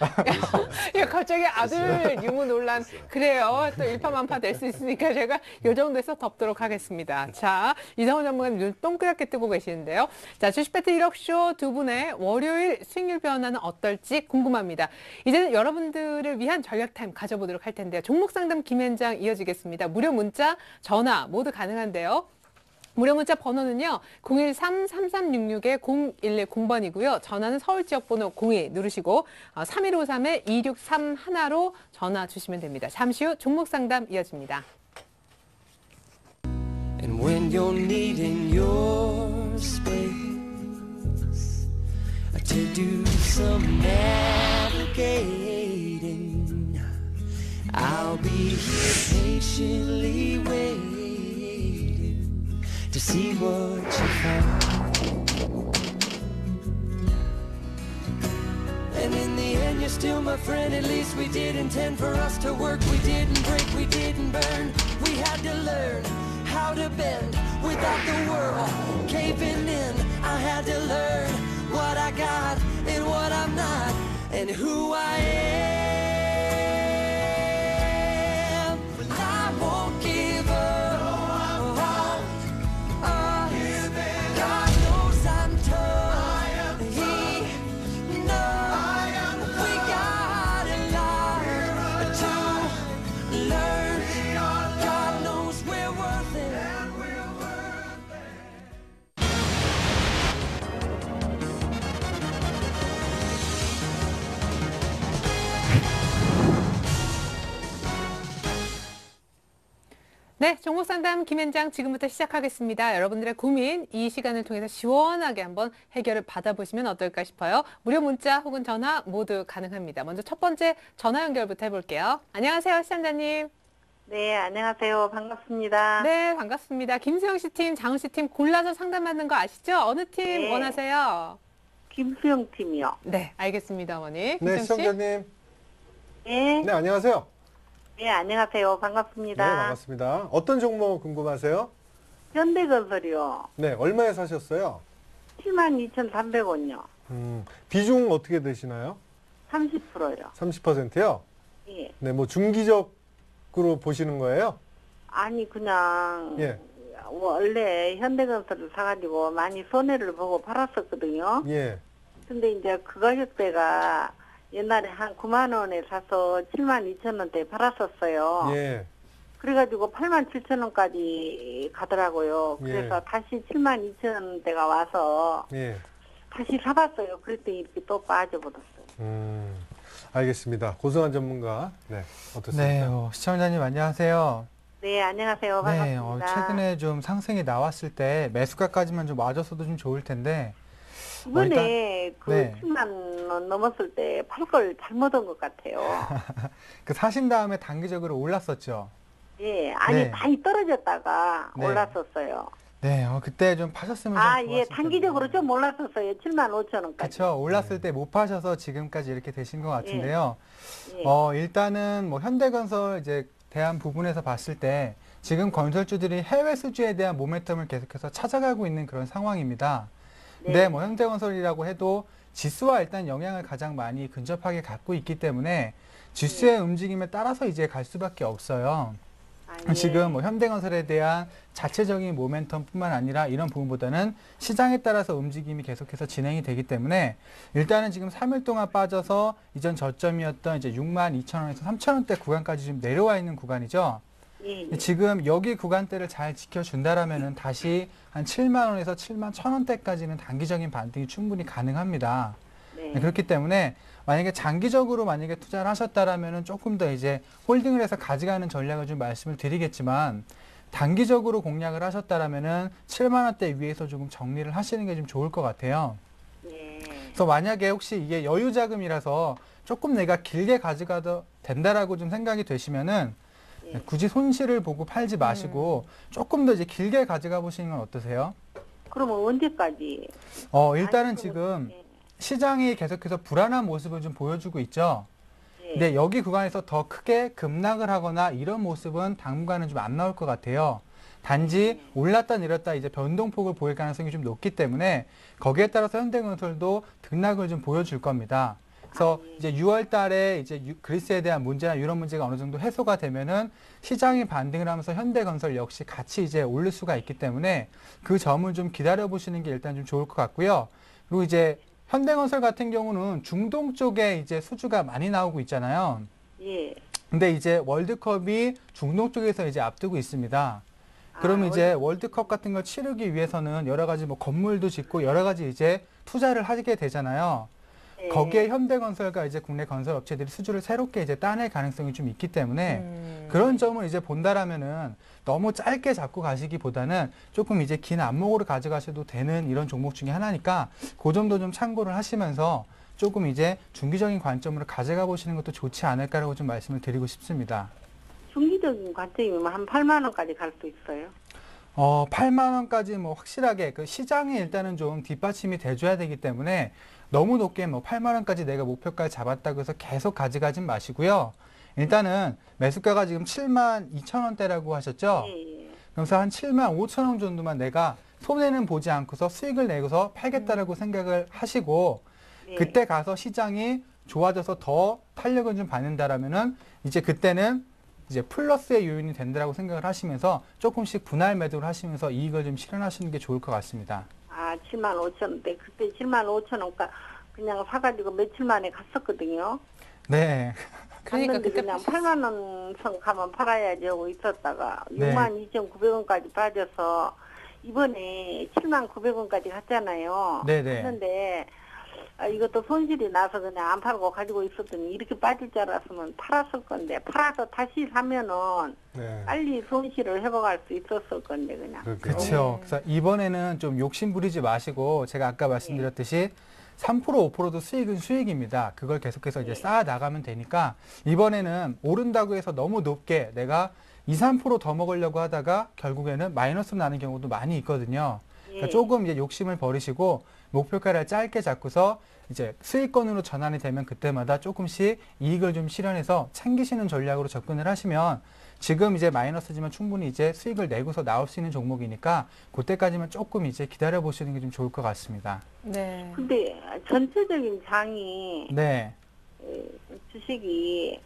야, 갑자기 아들 유무 논란. 그래요. 또 일파만파 될 수 있으니까 제가 이 정도에서 덮도록 하겠습니다. 자, 이상훈 전문가님 눈 동그랗게 뜨고 계시는데요. 자, 주식배틀 1억쇼 두 분의 월요일 수익률 변화는 어떨지 궁금합니다. 이제는 여러분들을 위한 전략 타임 가져보도록 할 텐데요. 종목 상담 김현장 이어지겠습니다. 무료 문자, 전화 모두 가능한데요. 무료 문자 번호는요. 013-3366-0110번이고요. 전화는 서울 지역 번호 02 누르시고 3153-2631로 전화 주시면 됩니다. 잠시 후 종목 상담 이어집니다. And when you're needing your space to do some navigating, I'll be here patiently waiting to see what you find. And in the end, you're still my friend. At least we did intend for us to work. We didn't break, we didn't burn. We had to learn how to bend without the world caving in. I had to learn what I got and what I'm not, and who I am. But I won't give up. God knows I'm tough. He knows we got a lot to learn. God knows we're worth it. 네, 종목 상담 김현장 지금부터 시작하겠습니다. 여러분들의 고민 이 시간을 통해서 시원하게 한번 해결을 받아보시면 어떨까 싶어요. 무료 문자 혹은 전화 모두 가능합니다. 먼저 첫 번째 전화 연결부터 해볼게요. 안녕하세요, 시청자님. 네, 안녕하세요. 반갑습니다. 네, 반갑습니다. 김수영 씨 팀, 장훈 씨 팀 골라서 상담받는 거 아시죠? 어느 팀 네. 원하세요? 김수영 팀이요. 네, 알겠습니다, 어머니. 네, 김수영 씨. 시청자님. 네, 네, 안녕하세요. 네, 안녕하세요. 네, 반갑습니다. 반갑습니다. 어떤 종목 궁금하세요? 현대건설이요. 네, 얼마에 사셨어요? 72,300원요. 비중 어떻게 되시나요? 30%요. 30%요? 예. 네, 뭐 중기적으로 보시는 거예요? 아니, 그냥, 예. 원래 현대건설을 사가지고 많이 손해를 보고 팔았었거든요. 예. 근데 이제 그 가격대가 옛날에 한 9만 원에 사서 72,000원대에 팔았었어요. 예. 그래가지고 87,000원까지 가더라고요. 그래서 예. 다시 72,000원대가 와서 예. 다시 사봤어요. 그랬더니 이렇게 또 빠져버렸어요. 알겠습니다. 고승환 전문가. 네, 어떻습니까? 네, 시청자님 안녕하세요. 네, 안녕하세요. 네, 반갑습니다. 최근에 좀 상승이 나왔을 때 매수가까지만 좀 맞았어도 좀 좋을 텐데. 이번에 그 네. 10만 원 넘었을 때 팔 걸 잘못한 것 같아요. 그 사신 다음에 단기적으로 올랐었죠. 예, 아니 네. 많이 떨어졌다가 네. 올랐었어요. 네, 그때 좀 파셨으면 좀 아, 예, 좋았을 단기적으로 좀 올랐었어요. 7만 5천 원까지. 그렇죠. 올랐을 때 못 파셔서 지금까지 이렇게 되신 것 같은데요. 예. 일단은 뭐 현대건설 이제 대한 부분에서 봤을 때 지금 건설주들이 해외 수주에 대한 모멘텀을 계속해서 찾아가고 있는 그런 상황입니다. 근데 뭐 현대건설이라고 해도 지수와 일단 영향을 가장 많이 근접하게 갖고 있기 때문에 지수의 움직임에 따라서 이제 갈 수밖에 없어요. 예. 지금 뭐 현대건설에 대한 자체적인 모멘텀뿐만 아니라 이런 부분보다는 시장에 따라서 움직임이 계속해서 진행이 되기 때문에 일단은 지금 3일 동안 빠져서 이전 저점이었던 이제 62,000원에서 3,000원대 구간까지 좀 내려와 있는 구간이죠. 예. 지금 여기 구간대를 잘 지켜준다라면은 다시 한 7만 원에서 7만 1,000원대까지는 단기적인 반등이 충분히 가능합니다. 네. 그렇기 때문에 만약에 장기적으로 만약에 투자를 하셨다라면은 조금 더 이제 홀딩을 해서 가져가는 전략을 좀 말씀을 드리겠지만 단기적으로 공략을 하셨다라면은 7만 원대 위에서 조금 정리를 하시는 게 좀 좋을 것 같아요. 예. 그래서 만약에 혹시 이게 여유 자금이라서 조금 내가 길게 가져가도 된다라고 좀 생각이 되시면은 굳이 손실을 보고 팔지 마시고 조금 더 이제 길게 가져가 보시는 건 어떠세요? 그러면 언제까지? 일단은 아니, 지금 예. 시장이 계속해서 불안한 모습을 좀 보여주고 있죠. 예. 근데 여기 구간에서 더 크게 급락을 하거나 이런 모습은 당분간은 좀 안 나올 것 같아요. 단지 올랐다 내렸다 이제 변동폭을 보일 가능성이 좀 높기 때문에 거기에 따라서 현대건설도 등락을 좀 보여줄 겁니다. 그래서 이제 6월 달에 이제 그리스에 대한 문제나 이런 문제가 어느 정도 해소가 되면은 시장이 반등을 하면서 현대건설 역시 같이 이제 오를 수가 있기 때문에 그 점을 좀 기다려 보시는 게 일단 좀 좋을 것 같고요. 그리고 이제 현대건설 같은 경우는 중동 쪽에 이제 수주가 많이 나오고 있잖아요. 예. 근데 이제 월드컵이 중동 쪽에서 이제 앞두고 있습니다. 그러면 이제 월드컵 같은 걸 치르기 위해서는 여러 가지 뭐 건물도 짓고 여러 가지 이제 투자를 하게 되잖아요. 예. 거기에 현대건설과 이제 국내 건설 업체들이 수주를 새롭게 이제 따낼 가능성이 좀 있기 때문에 그런 점을 이제 본다라면은 너무 짧게 잡고 가시기보다는 조금 이제 긴 안목으로 가져가셔도 되는 이런 종목 중에 하나니까 그 점도 좀 참고를 하시면서 조금 이제 중기적인 관점으로 가져가 보시는 것도 좋지 않을까라고 좀 말씀을 드리고 싶습니다. 중기적인 관점이면 한 8만 원까지 갈 수 있어요. 8만 원까지 뭐 확실하게 그 시장에 일단은 좀 뒷받침이 돼줘야 되기 때문에 너무 높게 뭐 8만 원까지 내가 목표가를 잡았다고 해서 계속 가져가진 마시고요. 일단은 매수가가 지금 7만 2천 원대라고 하셨죠? 예. 그래서 한 7만 5천 원 정도만 내가 손해는 보지 않고서 수익을 내고서 팔겠다라고 생각을 하시고 예. 그때 가서 시장이 좋아져서 더 탄력을 좀 받는다라면은 이제 그때는 이제 플러스의 요인이 된다라고 생각을 하시면서 조금씩 분할 매도를 하시면서 이익을 좀 실현하시는 게 좋을 것 같습니다. 아, 7만 5천 원대. 그때 7만 5천 원가 그냥 사가지고 며칠 만에 갔었거든요. 네. 그러니까 갔는데 그때 그냥 8만 원 선 가면 팔아야지 하고 있었다가 네. 6만 2,900원까지 빠져서 이번에 7만 900원까지 갔잖아요. 네네. 갔는데 이것도 손실이 나서 그냥 안 팔고 가지고 있었더니 이렇게 빠질 줄 알았으면 팔았을 건데 팔아서 다시 사면은 네. 빨리 손실을 회복할 수 있었을 건데 그냥. 그렇죠. 그래서 이번에는 좀 욕심 부리지 마시고 제가 아까 말씀드렸듯이 3% 5%도 수익은 수익입니다. 그걸 계속해서 이제 쌓아 나가면 되니까 이번에는 오른다고 해서 너무 높게 내가 2, 3%더 먹으려고 하다가 결국에는 마이너스 나는 경우도 많이 있거든요. 그러니까 조금 이제 욕심을 버리시고 목표가를 짧게 잡고서 이제 수익권으로 전환이 되면 그때마다 조금씩 이익을 좀 실현해서 챙기시는 전략으로 접근을 하시면 지금 이제 마이너스지만 충분히 이제 수익을 내고서 나올 수 있는 종목이니까 그때까지만 조금 이제 기다려 보시는 게 좀 좋을 것 같습니다. 네. 근데 전체적인 장이 네. 주식이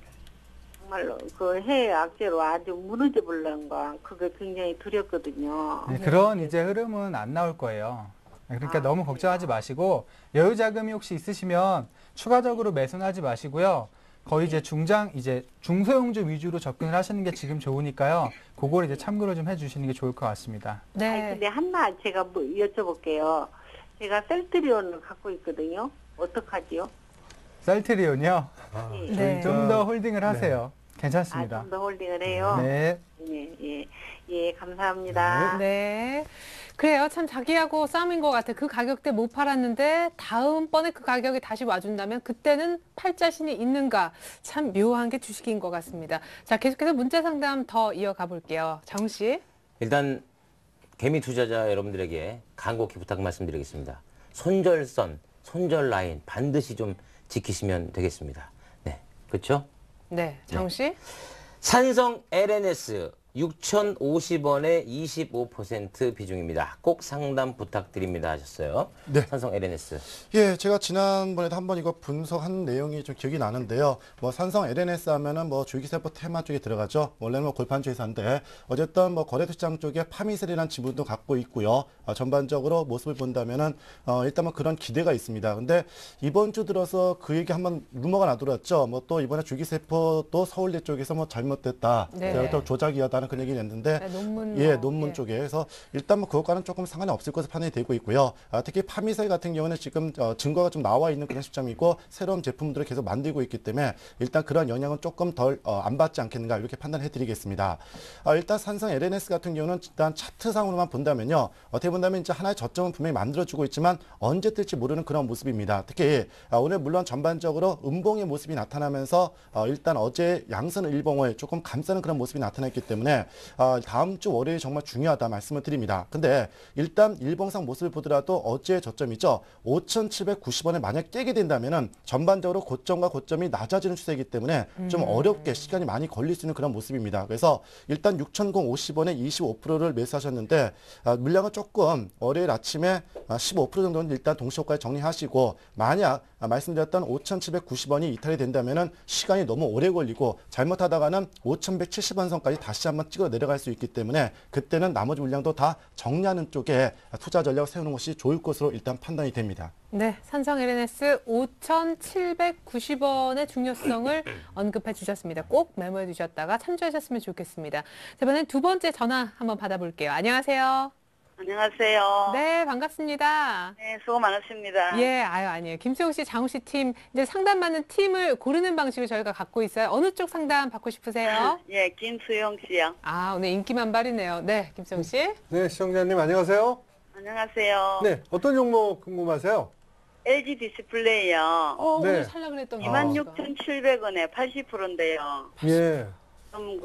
정말로 그 해외 악재로 아주 무너져 버리는 거 그게 굉장히 두렵거든요. 네, 그런 이제 흐름은 안 나올 거예요. 그러니까 너무 걱정하지 마시고 여유 자금이 혹시 있으시면 추가적으로 매수는 하지 마시고요. 거의 이제 중소형주 위주로 접근을 하시는 게 지금 좋으니까요. 그걸 이제 참고를 좀 해주시는 게 좋을 것 같습니다. 네. 아니, 근데 하나 제가 뭐 여쭤볼게요. 제가 셀트리온을 갖고 있거든요. 어떡하지요? 셀트리온이요? 네. 좀 더 홀딩을 하세요. 괜찮습니다. 좀 더 홀딩을 해요? 네. 예, 감사합니다. 네. 그래요. 참 자기하고 싸움인 것 같아. 그 가격대 못 팔았는데 다음번에 그 가격이 다시 와준다면 그때는 팔 자신이 있는가. 참 묘한 게 주식인 것 같습니다. 자, 계속해서 문자 상담 더 이어가 볼게요. 정우 씨. 일단 개미 투자자 여러분들에게 간곡히 부탁 말씀드리겠습니다. 손절선, 손절 라인 반드시 좀 지키시면 되겠습니다. 네, 그렇죠? 네, 장우 씨. 산성 LNS 6,050원에 25% 비중입니다. 꼭 상담 부탁드립니다 하셨어요. 네. 산성 LNS. 예, 제가 지난번에도 한번 이거 분석한 내용이 좀 기억이 나는데요. 뭐 산성 LNS 하면은 뭐 줄기세포 테마 쪽에 들어가죠. 원래는 뭐 골판주 회사인데 어쨌든 뭐 거래소 시장 쪽에 파미셀이라는 지분도 갖고 있고요. 전반적으로 모습을 본다면은 일단 뭐 그런 기대가 있습니다. 근데 이번 주 들어서 그 얘기 한번 루머가 나돌았죠. 뭐 또 이번에 줄기세포 또 서울대 쪽에서 뭐 잘못됐다. 네. 또 조작이었다는 그런 얘기를 냈는데 네, 논문 예, 뭐, 논문 예. 쪽에. 그래서 일단 뭐 그것과는 조금 상관이 없을 것으로 판단이 되고 있고요. 특히 파미셀 같은 경우는 지금 증거가 좀 나와 있는 그런 시점이고 새로운 제품들을 계속 만들고 있기 때문에 일단 그런 영향은 조금 덜 안 받지 않겠는가 이렇게 판단해 드리겠습니다. 일단 산성 LNS 같은 경우는 일단 차트상으로만 본다면요. 어떻게 본다면 이제 하나의 저점은 분명히 만들어주고 있지만 언제 뜰지 모르는 그런 모습입니다. 특히 오늘 물론 전반적으로 음봉의 모습이 나타나면서 일단 어제 양선 일봉을 조금 감싸는 그런 모습이 나타났기 때문에 다음 주 월요일 정말 중요하다 말씀을 드립니다. 근데 일단 일봉상 모습을 보더라도 어제의 저점이죠. 5,790원을 만약 깨게 된다면은 전반적으로 고점과 고점이 낮아지는 추세이기 때문에 좀 어렵게 시간이 많이 걸릴 수 있는 그런 모습입니다. 그래서 일단 6,050원에 25%를 매수하셨는데 물량은 조금 월요일 아침에 15% 정도는 일단 동시효과에 정리하시고 만약 말씀드렸던 5,790원이 이탈이 된다면은 시간이 너무 오래 걸리고 잘못하다가는 5,170원 선까지 다시 한번 찍어 내려갈 수 있기 때문에 그때는 나머지 물량도 다 정리하는 쪽에 투자 전략을 세우는 것이 좋을 것으로 일단 판단이 됩니다. 네, 산성 LNS 5,790원의 중요성을 언급해 주셨습니다. 꼭 메모해 두셨다가 참조하셨으면 좋겠습니다. 이번엔 두 번째 전화 한번 받아볼게요. 안녕하세요. 안녕하세요. 네, 반갑습니다. 네, 수고 많으십니다. 예, 아니에요. 김수영 씨, 장우 씨 팀, 이제 상담 받는 팀을 고르는 방식을 저희가 갖고 있어요. 어느 쪽 상담 받고 싶으세요? 예, 김수영 씨요. 오늘 인기 만발이네요. 네, 김수영 씨. 네, 시청자님 안녕하세요. 안녕하세요. 네, 어떤 종목 궁금하세요? LG 디스플레이요. 네. 오늘 살라 그랬던 거. 26,700원에 80%인데요. 예. 좀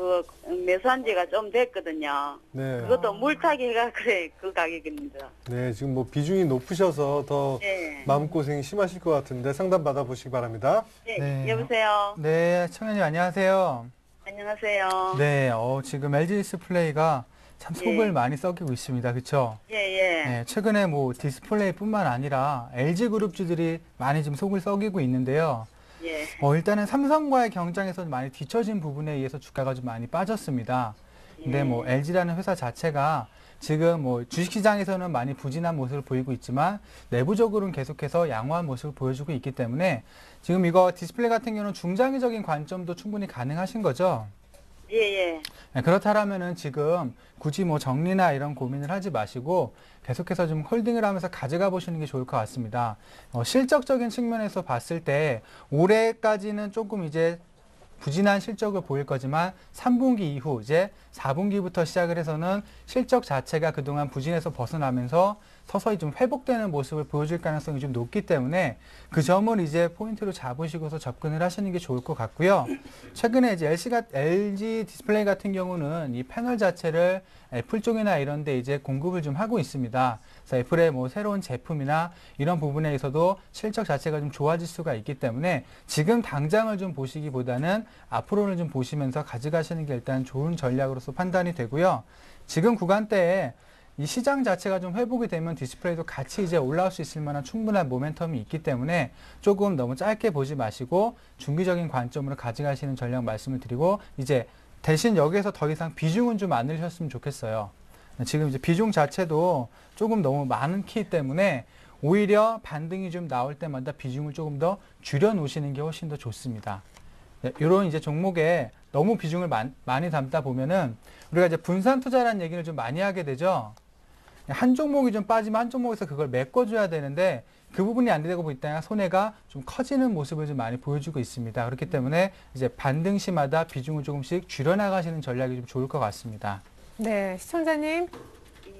매수한 지가 좀 됐거든요. 네. 그것도 물타기가 그래 그 가격입니다. 네, 지금 뭐 비중이 높으셔서 더 네. 마음고생이 심하실 것 같은데 상담 받아보시기 바랍니다. 네, 네. 여보세요. 네, 청년님 안녕하세요. 안녕하세요. 네, 지금 LG 디스플레이가 참 속을 예. 많이 썩이고 있습니다. 그렇죠? 예, 예. 네, 최근에 뭐 디스플레이뿐만 아니라 LG 그룹주들이 많이 좀 속을 썩이고 있는데요. 예. 일단은 삼성과의 경쟁에서 많이 뒤처진 부분에 의해서 주가가 좀 많이 빠졌습니다. 근데 뭐 LG라는 회사 자체가 지금 뭐 주식시장에서는 많이 부진한 모습을 보이고 있지만 내부적으로는 계속해서 양호한 모습을 보여주고 있기 때문에 지금 이거 디스플레이 같은 경우는 중장기적인 관점도 충분히 가능하신 거죠? 예, 예. 네, 그렇다면은 지금 굳이 뭐 정리나 이런 고민을 하지 마시고 계속해서 좀 홀딩을 하면서 가져가 보시는 게 좋을 것 같습니다. 실적적인 측면에서 봤을 때 올해까지는 조금 이제 부진한 실적을 보일 거지만 3분기 이후 이제 4분기부터 시작을 해서는 실적 자체가 그동안 부진에서 벗어나면서 서서히 좀 회복되는 모습을 보여줄 가능성이 좀 높기 때문에 그 점을 이제 포인트로 잡으시고서 접근을 하시는 게 좋을 것 같고요. 최근에 이제 LG 디스플레이 같은 경우는 이 패널 자체를 애플 쪽이나 이런 데 이제 공급을 좀 하고 있습니다. 그래서 애플의 뭐 새로운 제품이나 이런 부분에서도 실적 자체가 좀 좋아질 수가 있기 때문에 지금 당장을 좀 보시기보다는 앞으로는 좀 보시면서 가져가시는 게 일단 좋은 전략으로서 판단이 되고요. 지금 구간대에 이 시장 자체가 좀 회복이 되면 디스플레이도 같이 이제 올라올 수 있을 만한 충분한 모멘텀이 있기 때문에 조금 너무 짧게 보지 마시고 중기적인 관점으로 가져가시는 전략 말씀을 드리고 이제 대신 여기에서 더 이상 비중은 좀 안 늘리셨으면 좋겠어요. 지금 이제 비중 자체도 조금 너무 많기 때문에 오히려 반등이 좀 나올 때마다 비중을 조금 더 줄여 놓으시는 게 훨씬 더 좋습니다. 이런 이제 종목에 너무 비중을 많이 담다 보면은 우리가 이제 분산 투자라는 얘기를 좀 많이 하게 되죠. 한 종목이 좀 빠지면 한 종목에서 그걸 메꿔줘야 되는데 그 부분이 안 되고 있다가 손해가 좀 커지는 모습을 좀 많이 보여주고 있습니다. 그렇기 때문에 이제 반등 시마다 비중을 조금씩 줄여나가시는 전략이 좀 좋을 것 같습니다. 네, 시청자님.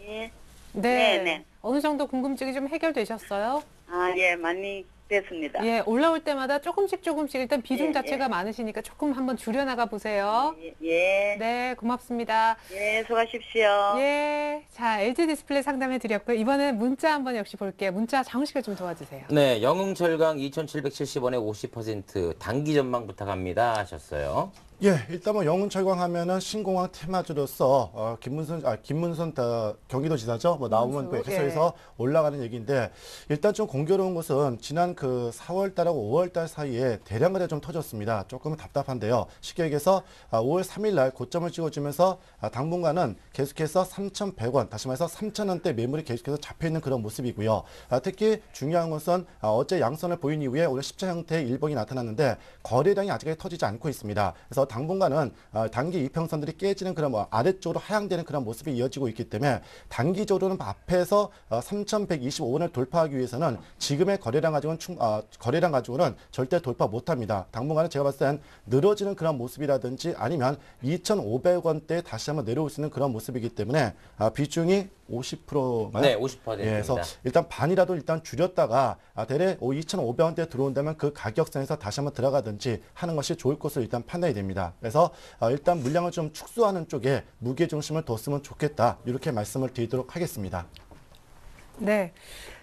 예. 네. 네. 어느 정도 궁금증이 좀 해결되셨어요? 예, 많이 됐습니다. 예, 올라올 때마다 조금씩 일단 비중 예, 자체가 예. 많으시니까 조금 한번 줄여나가 보세요. 예. 네, 고맙습니다. 예, 수고하십시오. 예, 자, LG 디스플레이 상담해 드렸고요. 이번엔 문자 한번 역시 볼게요. 문자 장훈 씨가 좀 도와주세요. 네, 영흥철강 2,770원에 50% 단기 전망 부탁합니다 하셨어요. 예, 일단 뭐 영흥철강 하면은 신공항 테마주로서 김문순 경기도지사죠. 뭐 나오면 김문수, 해설에서 올라가는 얘기인데 일단 좀 공교로운 것은 지난 그 4월 달하고 5월 달 사이에 대량 거래 좀 터졌습니다. 조금 답답한데요. 쉽게 얘기해서 5월 3일 날 고점을 찍어주면서 당분간은 계속해서 3,100원, 다시 말해서 3,000원대 매물이 계속해서 잡혀 있는 그런 모습이고요. 특히 중요한 것은 어제 양선을 보인 이후에 오늘 십자 형태의 일봉이 나타났는데 거래량이 아직까지 터지지 않고 있습니다. 그래서 당분간은 단기 이평선들이 깨지는 그런 아래쪽으로 하향되는 그런 모습이 이어지고 있기 때문에 단기적으로는 앞에서 3,125원을 돌파하기 위해서는 지금의 거래량 가지고는 절대 돌파 못합니다. 당분간은 제가 봤을 땐 늘어지는 그런 모습이라든지 아니면 2,500원대에 다시 한번 내려올 수 있는 그런 모습이기 때문에 비중이 50%가 네, 50%입니다. 예, 그래서 일단 반이라도 일단 줄였다가 대략 2,500원대 들어온다면 그 가격선에서 다시 한번 들어가든지 하는 것이 좋을 것으로 일단 판단이 됩니다. 그래서 일단 물량을 좀 축소하는 쪽에 무게 중심을 뒀으면 좋겠다. 이렇게 말씀을 드리도록 하겠습니다. 네.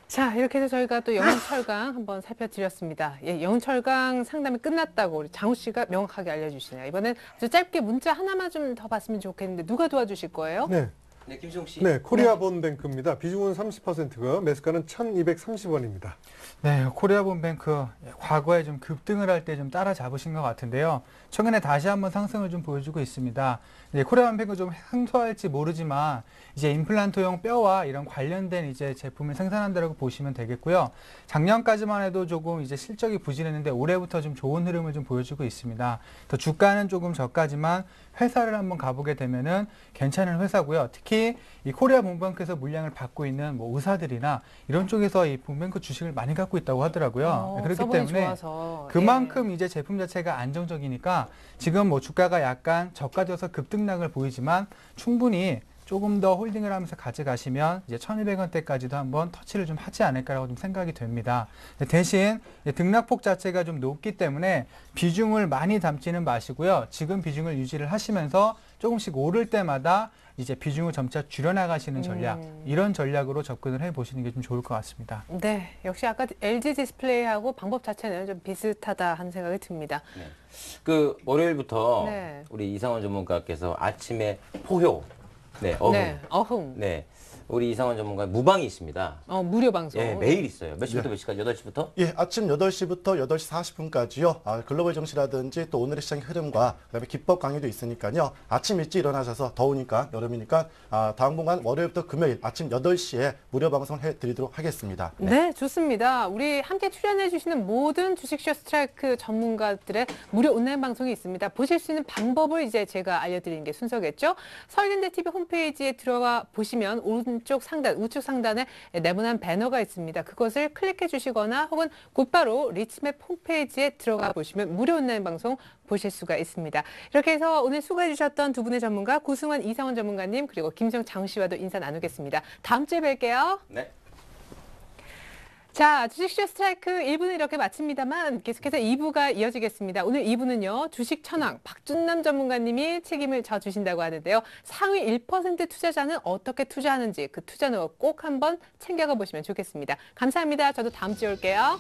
자, 이렇게 해서 저희가 또 영흥철강 한번 살펴드렸습니다. 예, 영흥철강 상담이 끝났다고 우리 장우 씨가 명확하게 알려주시네요. 이번엔 아주 짧게 문자 하나만 좀 더 봤으면 좋겠는데 누가 도와주실 거예요? 네. 네, 김수용 씨. 네, 코리아본뱅크입니다. 비중은 30%고 매수가는 1,230원입니다. 네, 코리아본뱅크 과거에 좀 급등을 할 때 좀 따라잡으신 것 같은데요. 최근에 다시 한번 상승을 좀 보여주고 있습니다. 이제 코리아본뱅크 좀 생소할지 모르지만 이제 임플란트용 뼈와 이런 관련된 이제 제품을 생산한다고 보시면 되겠고요. 작년까지만 해도 조금 이제 실적이 부진했는데 올해부터 좀 좋은 흐름을 좀 보여주고 있습니다. 또 주가는 조금 저가지만 회사를 한번 가보게 되면은 괜찮은 회사고요. 특히 이 코리아 본뱅크에서 물량을 받고 있는 뭐 의사들이나 이런 쪽에서 이 본뱅크 주식을 많이 갖고 있다고 하더라고요. 그렇기 서버니 때문에 좋아서. 그만큼 이제 제품 자체가 안정적이니까 지금 뭐 주가가 약간 저가져서 급등락을 보이지만 충분히 조금 더 홀딩을 하면서 가져가시면 이제 1,200원대까지도 한번 터치를 좀 하지 않을까라고 좀 생각이 됩니다. 대신 등락폭 자체가 좀 높기 때문에 비중을 많이 담지는 마시고요. 지금 비중을 유지를 하시면서 조금씩 오를 때마다 이제 비중을 점차 줄여나가시는 전략, 이런 전략으로 접근을 해보시는 게 좀 좋을 것 같습니다. 네, 역시 아까 LG 디스플레이하고 방법 자체는 좀 비슷하다 하는 생각이 듭니다. 네. 그 월요일부터 네. 우리 이상원 전문가께서 아침에 포효, 네, 어흥, 네, 어흥. 네, 우리 이상원 전문가 무방이 있습니다. 무료 방송. 예, 매일 있어요. 몇 시부터 몇 시까지? 8시부터? 예, 아침 8시부터 8시 40분까지요. 글로벌 정시라든지 또 오늘의 시장 흐름과 그다음에 기법 강의도 있으니까요. 아침 일찍 일어나셔서 더우니까 여름이니까 당분간 월요일부터 금요일 아침 8시에 무료 방송 해드리도록 하겠습니다. 네, 좋습니다. 우리 함께 출연해 주시는 모든 주식쇼 스트라이크 전문가들의 무료 온라인 방송이 있습니다. 보실 수 있는 방법을 이제 제가 알려드리는 게 순서겠죠. 서울현대 TV 홈페이지에 들어가 보시면 오른쪽 상단, 우측 상단에 네모난 배너가 있습니다. 그것을 클릭해 주시거나 혹은 곧바로 리치맵 홈페이지에 들어가 보시면 무료 온라인 방송 보실 수가 있습니다. 이렇게 해서 오늘 수고해 주셨던 두 분의 전문가 고승환, 이상원 전문가님 그리고 김수영, 장우 씨와도 인사 나누겠습니다. 다음 주에 뵐게요. 네. 자, 주식쇼 스트라이크 1부는 이렇게 마칩니다만 계속해서 2부가 이어지겠습니다. 오늘 2부는요. 주식 천왕 박준남 전문가님이 책임을 져주신다고 하는데요. 상위 1% 투자자는 어떻게 투자하는지 그 투자 노하우 꼭 한번 챙겨가 보시면 좋겠습니다. 감사합니다. 저도 다음 주에 올게요.